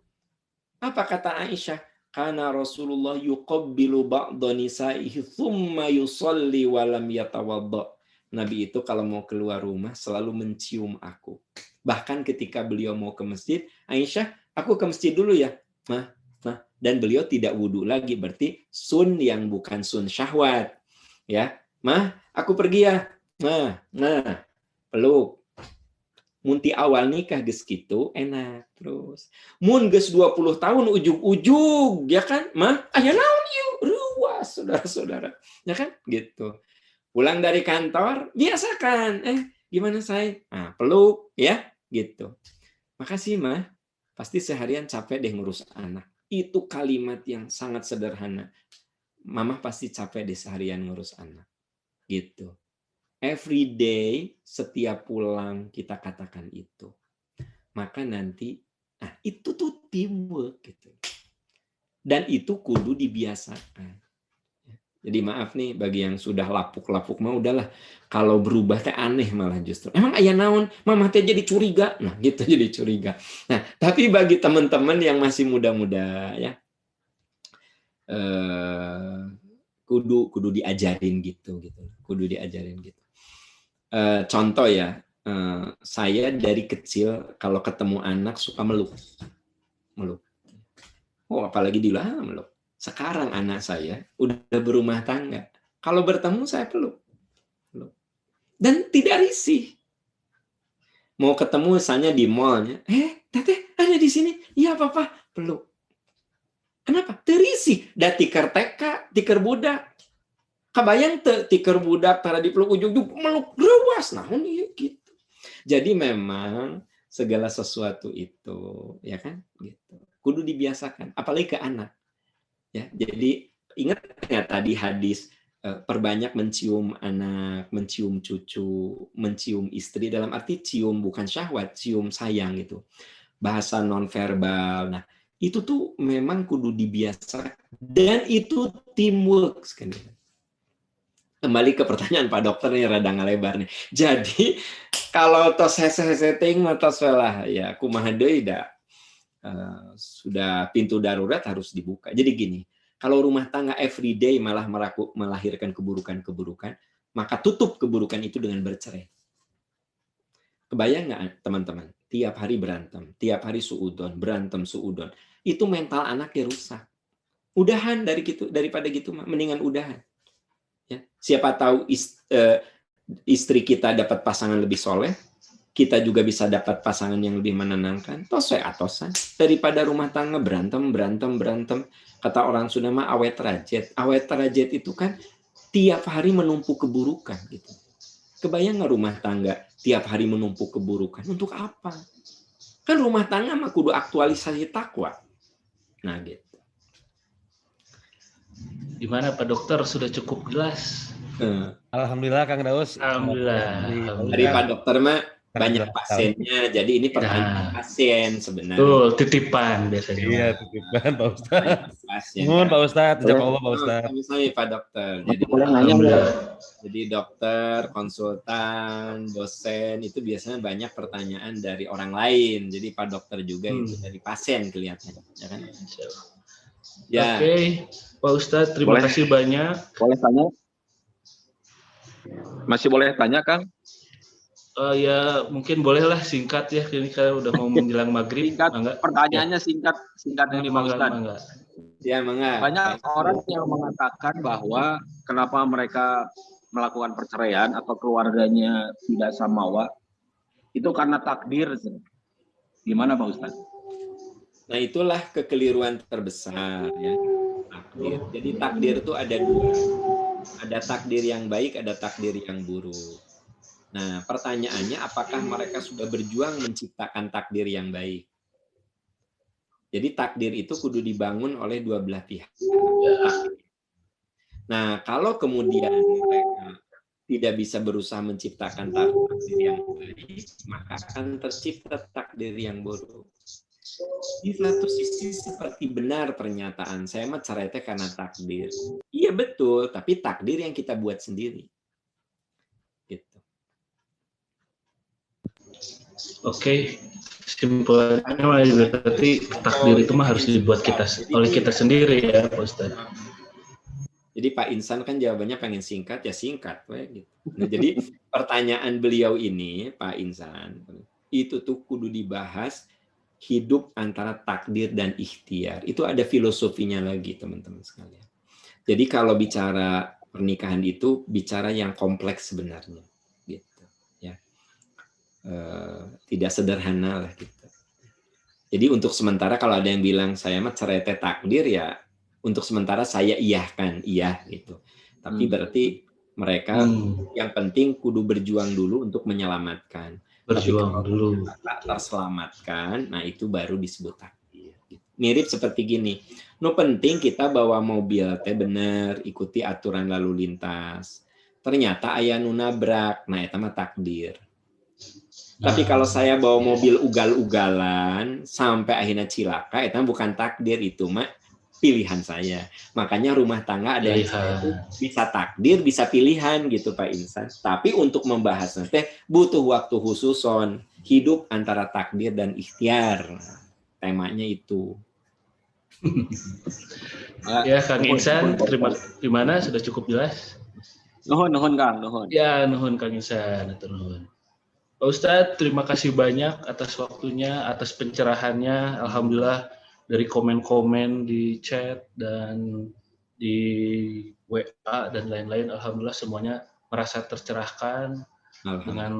Apa kata Aisyah? Karena Rasulullah yuqabbilu ba'dha nisa'ihi thumma yusalli wa lam yatawadda. Nabi itu kalau mau keluar rumah selalu mencium aku. Bahkan ketika beliau mau ke masjid, Aisyah, aku ke masjid dulu ya. Nah, dan beliau tidak wudhu lagi, berarti sun yang bukan sun syahwat. Ya, mah, aku pergi ya. Nah, peluk. Munti awal nikah geus kitu enak terus. Mun geus 20 tahun ujug-ujug, ya kan? Mah, aya naon ieu? Ruas, saudara-saudara. Ya kan? Gitu. Pulang dari kantor, biasakan. Gimana saya? Nah, peluk, ya, gitu. Makasih, Mah. Pasti seharian capek deh ngurus anak. Itu kalimat yang sangat sederhana. Mama pasti capek deh seharian ngurus anak. Gitu. Every day, setiap pulang kita katakan itu. Maka nanti, nah itu tuh teamwork. Gitu. Dan itu kudu dibiasakan. Jadi maaf nih bagi yang sudah lapuk-lapuk mah udahlah, kalau berubah teh aneh malah justru. Emang aya naon? Mama teh jadi curiga. Nah, gitu jadi curiga. Nah, tapi bagi teman-teman yang masih muda-muda ya, kudu diajarin gitu. Kudu diajarin gitu. Contoh ya, saya dari kecil kalau ketemu anak suka meluk. Oh, apalagi meluk. Sekarang anak saya udah berumah tangga. Kalau bertemu saya peluk. Dan tidak risih. Mau ketemu misalnya di mall, teteh ada di sini. Iya, papa, peluk. Kenapa? Terisi. Da tikar TK, tikar budak. Kabayang tikar budak tara dipeluk ujug-ujug meluk ruas. Nah, gitu. Jadi memang segala sesuatu itu, ya kan? Gitu. Kudu dibiasakan, apalagi ke anak. Ya, jadi ingat nggak tadi hadis perbanyak mencium anak, mencium cucu, mencium istri, dalam arti cium bukan syahwat, cium sayang gitu. Bahasa nonverbal. Nah, itu tuh memang kudu dibiasakan dan itu teamwork sekali. Kembali ke pertanyaan Pak Dokter nih rada ngalebar nih. Jadi kalau tos hese-hese ting tos lah ya kumaha deui da. Sudah pintu darurat harus dibuka. Jadi gini, kalau rumah tangga everyday malah melahirkan keburukan-keburukan, maka tutup keburukan itu dengan bercerai. Kebayang nggak teman-teman? Tiap hari berantem, tiap hari suudon, berantem suudon. Itu mental anaknya rusak. Udahan daripada gitu, mendingan udahan. Ya, siapa tahu istri kita dapat pasangan lebih soleh, kita juga bisa dapat pasangan yang lebih menenangkan. Atosan daripada rumah tangga berantem. Kata orang Sunda mah awet rajet. Awet rajet itu kan tiap hari menumpuk keburukan gitu. Kebayang nggak rumah tangga tiap hari menumpuk keburukan? Untuk apa? Kan rumah tangga mah kudu aktualisasi takwa. Nah gitu. Gimana Pak Dokter, sudah cukup jelas? Alhamdulillah Kang Daus. Alhamdullah. Dari Pak Dokter mah banyak pasiennya, jadi ini pertanyaan pasien sebenarnya. Tuh, titipan biasanya. Iya, titipan Pak Ustadz. Nuhun Pak Ustadz, jazakallah Pak Ustadz. Kami Pak Dokter. Jadi jadi dokter, konsultan, dosen itu biasanya banyak pertanyaan dari orang lain. Jadi Pak Dokter juga itu dari pasien kelihatannya, ya kan? Ya. Oke, Pak Ustadz, terima kasih banyak. Boleh tanya? Masih boleh tanya, Kang? Ya mungkin bolehlah singkat ya, ini kan udah mau menjelang maghrib. Singkat, pertanyaannya singkat ini Pak Ustadz. Ya, mangga. Banyak orang yang mengatakan bahwa kenapa mereka melakukan perceraian atau keluarganya tidak samawa, itu karena takdir. Gimana Pak Ustadz? Nah, itulah kekeliruan terbesar ya, takdir. Jadi takdir itu ada dua. Ada takdir yang baik, ada takdir yang buruk. Nah, pertanyaannya apakah mereka sudah berjuang menciptakan takdir yang baik? Jadi takdir itu kudu dibangun oleh dua belah pihak. Nah, kalau kemudian mereka tidak bisa berusaha menciptakan takdir yang baik, maka akan tercipta takdir yang buruk. Di satu sisi seperti benar pernyataan saya mah cerai teh karena takdir. Iya betul, tapi takdir yang kita buat sendiri. Gitu. Oke, kesimpulannya berarti takdir itu mah harus dibuat oleh kita sendiri ya, Pak Ustadz. Jadi Pak Insan kan jawabannya pengen singkat, ya singkat. Gitu. Nah, jadi pertanyaan beliau ini, Pak Insan, itu tuh kudu dibahas hidup antara takdir dan ikhtiar. Itu ada filosofinya lagi, teman-teman sekalian. Jadi kalau bicara pernikahan itu, bicara yang kompleks sebenarnya. Gitu. Ya. Tidak sederhana lah. Gitu. Jadi untuk sementara kalau ada yang bilang, saya mah cerai teh takdir, ya untuk sementara saya iyahkan, iya gitu. Tapi berarti mereka yang penting kudu berjuang dulu untuk menyelamatkan. Berjuang dulu. Tak terselamatkan, nah itu baru disebut takdir. Mirip seperti gini. No penting kita bawa mobil teh bener, ikuti aturan lalu lintas. Ternyata aya nu nabrak, nah itu mah takdir. Tapi kalau saya bawa mobil ugal-ugalan sampai akhirnya cilaka, itu bukan takdir, itu mah pilihan saya. Makanya rumah tangga ada yang bisa takdir, bisa pilihan gitu Pak Insan. Tapi untuk membahasnya teh butuh waktu khususon, hidup antara takdir dan ikhtiar. Temanya itu. Ya Kang Insan, terima sudah cukup jelas. Nuhun Kang, nuhun. Ya nuhun Kang Insan, nuhun. Pak Ustadz, terima kasih banyak atas waktunya, atas pencerahannya. Alhamdulillah dari komen-komen di chat dan di WA dan lain-lain, alhamdulillah semuanya merasa tercerahkan dengan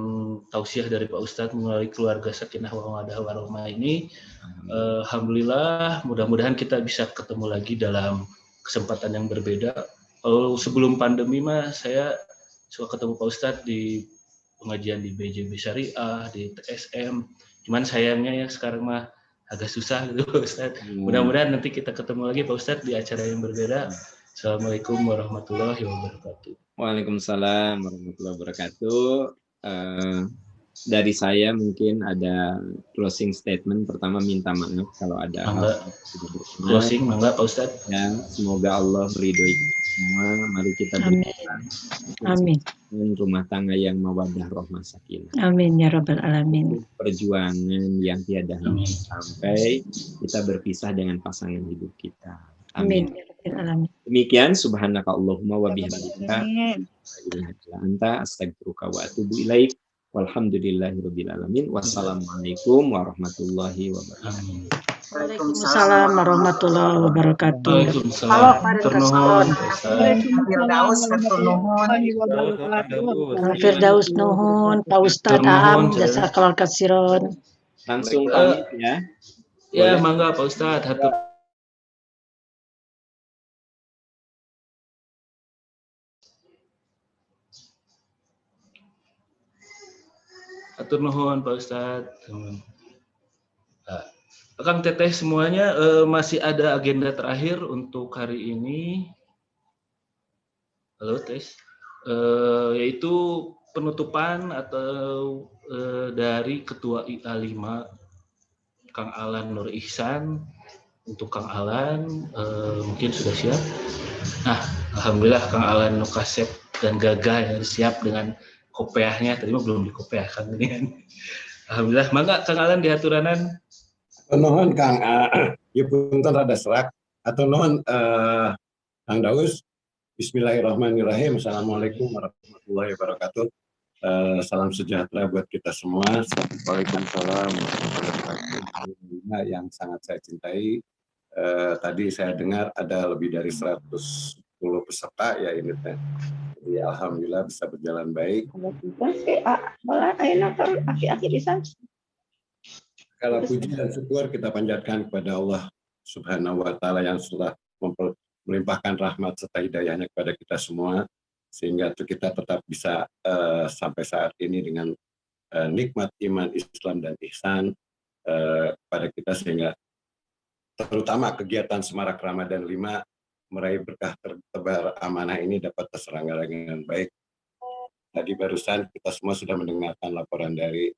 tausiah dari Pak Ustadz melalui keluarga Sakinah wa Mawaddah Warahmah ini. Alhamdulillah, mudah-mudahan kita bisa ketemu lagi dalam kesempatan yang berbeda. Kalau sebelum pandemi mah saya suka ketemu Pak Ustadz di pengajian di BJB Syariah, di TSM. Cuman sayangnya ya sekarang mah agak susah gitu Pak Ustadz. Mudah-mudahan nanti kita ketemu lagi Pak Ustadz di acara yang berbeda. Assalamualaikum warahmatullahi wabarakatuh. Waalaikumsalam warahmatullahi wabarakatuh. Dari saya mungkin ada closing statement. Pertama minta maaf kalau ada hal closing, mangga Pak Ustadz. Ya, semoga Allah meridhoi semua. Mari kita berdoa. Amin. Rumah tangga yang mawaddah rahmah sakinah. Amin ya rabbal alamin. Perjuangan yang tiada henti sampai kita berpisah dengan pasangan hidup kita. Amin. Amin ya rabbal alamin. Demikian subhanaka Allahumma wa bihamdika anta astaghfiruka wa atubu ilaik. Walhamdulillahirabbil alamin. Wassalamualaikum warahmatullahi wabarakatuh. Waalaikumsalam warahmatullahi wabarakatuh. Waalaikumsalam. Turnuhun. Firdaus nuhun, Pak Ustadz Aam, jazakallahu khairan. Langsung pamit ya. Ya, mangga Pak Ustadz. Hatur nuhun Pak Ustadz. Kang Teteh semuanya, masih ada agenda terakhir untuk hari ini. Halo Tes. Yaitu penutupan atau dari Ketua IA 5 Kang Alan Nur Ihsan. Untuk Kang Alan mungkin sudah siap. Nah, alhamdulillah Kang Alan Nur Kasep dan Gagah yang siap dengan kopiahnya. Tadi mah belum dikopiahkan ini. Alhamdulillah, mangga Kang Alan diaturanan. Nuhun Kang, ya punten rada serak. Atau nuhun Kang Daus. Bismillahirrahmanirrahim. Assalamualaikum warahmatullahi wabarakatuh. Salam sejahtera buat kita semua. Waalaikumsalam warahmatullahi wabarakatuh. Yang sangat saya cintai. Tadi saya dengar ada lebih dari 110 peserta ya ini teh. Ya, alhamdulillah bisa berjalan baik. Kalau puji dan syukur kita panjatkan kepada Allah Subhanahu wa Ta'ala yang sudah melimpahkan rahmat serta hidayahnya kepada kita semua, sehingga kita tetap bisa sampai saat ini dengan nikmat iman, Islam, dan ihsan pada kita, sehingga terutama kegiatan Semarak Ramadan 5 meraih berkah tertebar amanah ini dapat terselenggara dengan baik. Tadi barusan kita semua sudah mendengarkan laporan dari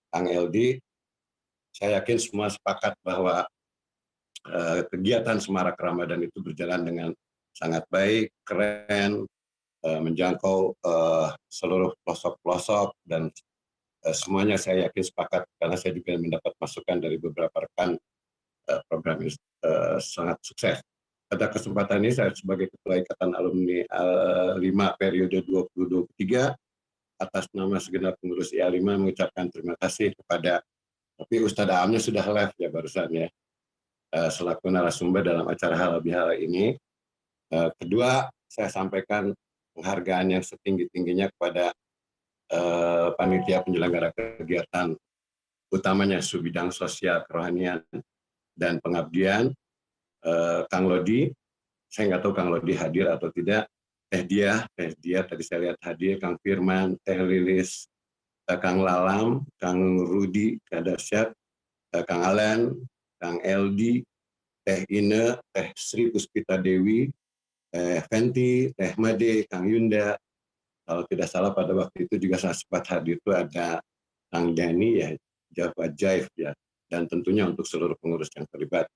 Kang Eldi. Saya yakin semua sepakat bahwa kegiatan Semarak Ramadan itu berjalan dengan sangat baik, keren, menjangkau seluruh pelosok-pelosok, dan semuanya saya yakin sepakat karena saya juga mendapat masukan dari beberapa rekan program ini sangat sukses. Pada kesempatan ini saya sebagai Ketua Ikatan Alumni 5 periode 2023 atas nama segenap pengurus IA5 mengucapkan terima kasih kepada, tapi Ustadz Aamnya sudah live ya barusan ya, selaku narasumber dalam acara Halal Bihalal ini. Kedua, saya sampaikan penghargaan yang setinggi-tingginya kepada panitia penyelenggara kegiatan, utamanya Subbidang Sosial, Kerohanian, dan Pengabdian, Kang Lodi. Saya nggak tahu Kang Lodi hadir atau tidak. Teh Dia tadi saya lihat hadir, Kang Firman, Teh Lilis, Kang Lalam, Kang Rudi, Kadasyat, Kang Alan, Kang Eldi, Teh Ine, Teh Sri Puspita Dewi, Teh Fenti, Teh Made, Kang Yunda. Kalau tidak salah pada waktu itu juga saya sempat hadir itu ada Kang Dani ya, Java Jaif ya, dan tentunya untuk seluruh pengurus yang terlibat.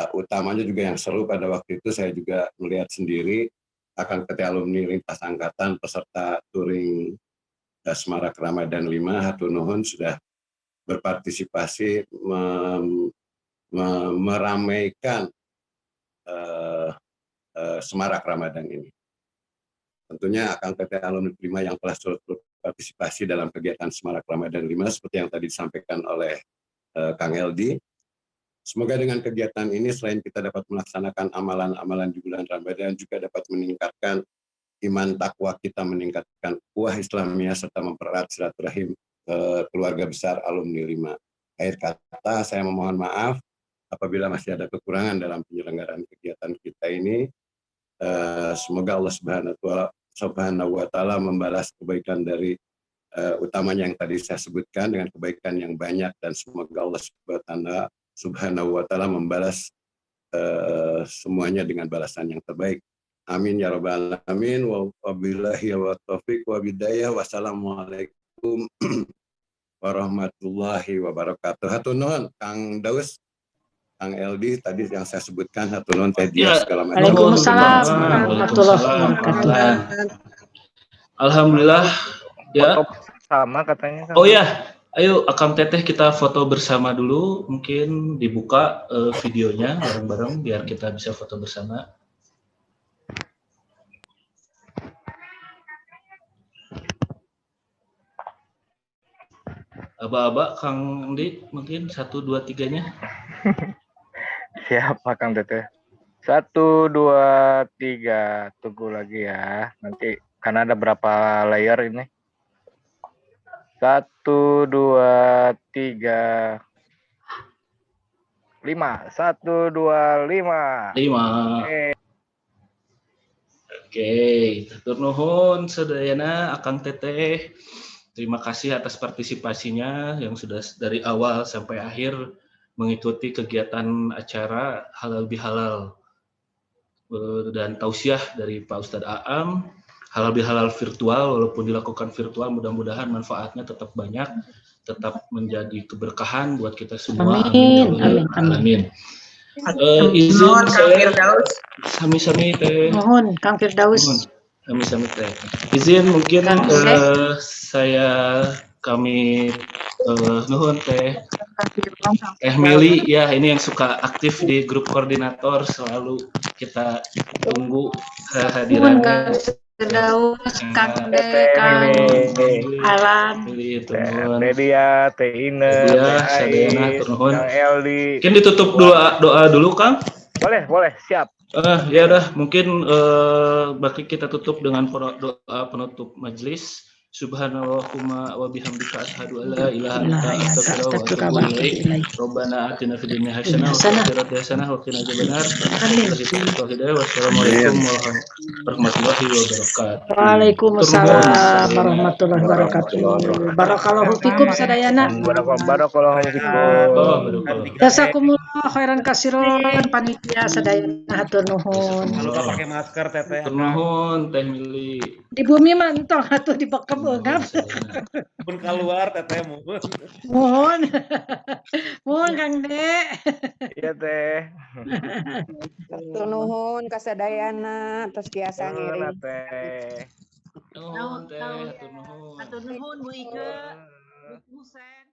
Utamanya juga yang seru pada waktu itu saya juga melihat sendiri akan ketua alumni lintas angkatan peserta touring Semarak Ramadan 5 hatur nuhun sudah berpartisipasi meramaikan Semarak Ramadan ini. Tentunya akan ketua alumni 5 yang telah berpartisipasi dalam kegiatan Semarak Ramadan 5 seperti yang tadi disampaikan oleh Kang Eldi. Semoga dengan kegiatan ini selain kita dapat melaksanakan amalan-amalan di bulan Ramadan, juga dapat meningkatkan iman takwa kita, meningkatkan ukhuwah Islamiyah, serta mempererat silaturahim keluarga besar alumni 5. Akhir kata, saya memohon maaf apabila masih ada kekurangan dalam penyelenggaraan kegiatan kita ini. Semoga Allah Subhanahu wa Ta'ala membalas kebaikan dari utamanya yang tadi saya sebutkan dengan kebaikan yang banyak, dan semoga Allah Subhanahu wa Ta'ala membalas semuanya dengan balasan yang terbaik. Amin ya rabbal alamin. Wabillahi wa taufiq wa bidayah. Wassalamualaikum warahmatullahi wabarakatuh. Hatur nuhun Kang Daus, Kang Eldi tadi yang saya sebutkan, hatur nuhun Teh Dia segala macam. Waalaikumsalam warahmatullahi wabarakatuh. Alhamdulillah ya. Sama katanya. Oh ya. Ayo Akang Teteh kita foto bersama dulu, mungkin dibuka videonya bareng-bareng biar kita bisa foto bersama. Aba-aba Kang Di mungkin 1, 2, 3-nya. Siapa Kang Teteh? 1, 2, 3, tunggu lagi ya. Nanti karena ada berapa layer ini. 1, 2, 3, 5. 1, 2, 5. 5. Oke, hatur nuhun sadayana Akang Teteh. Terima kasih atas partisipasinya yang sudah dari awal sampai akhir mengikuti kegiatan acara Halal Bihalal dan tausiah dari Pak Ustadz Aam. Halal Bihalal virtual, walaupun dilakukan virtual, mudah-mudahan manfaatnya tetap banyak, tetap menjadi keberkahan buat kita semua. Amin. Amin. Izin saya, sami-sami Teh. Mohon Kang Firdaus. Sami-sami Teh. Izin mungkin kami nuhun Teh Mili ya, ini yang suka aktif di grup koordinator, selalu kita tunggu kehadirannya. Firdaus, Kang De, Kang Alan, Teh Dia, Teh Ine, Sadayana, Kang Eldi. Mungkin ditutup doa dulu Kang. Boleh, siap. Ya udah, mungkin bagi kita tutup dengan doa penutup majelis. Subhanallahumma wa bihamdika asyhadu an la ilaha illa anta astaghfiruka wa atubu ilaik. Rabbana atina fid dunya hasanah wa fil akhirati hasanah wa qina adzabannar. Wassalamualaikum warahmatullahi wabarakatuh. Waalaikumsalam warahmatullahi wabarakatuh. Barakallahu fikum sadayana. Barakallahu fikum. Jazakumullah khairan kasiron panitia sadayana hatur nuhun. Jangan lupa pakai masker teteh. Hatur nuhun Teh Mili. Di bumi mantong atuh di bekep eungap. Pun keluar teteh mohon. Mohon. Mohon Kang Dek. Iya teh. Hatur nuhun kasadayana tos tiasa ngiring. Nuhun teh, hatur nuhun. Hatur nuhun Bu Ike, Bu Husen.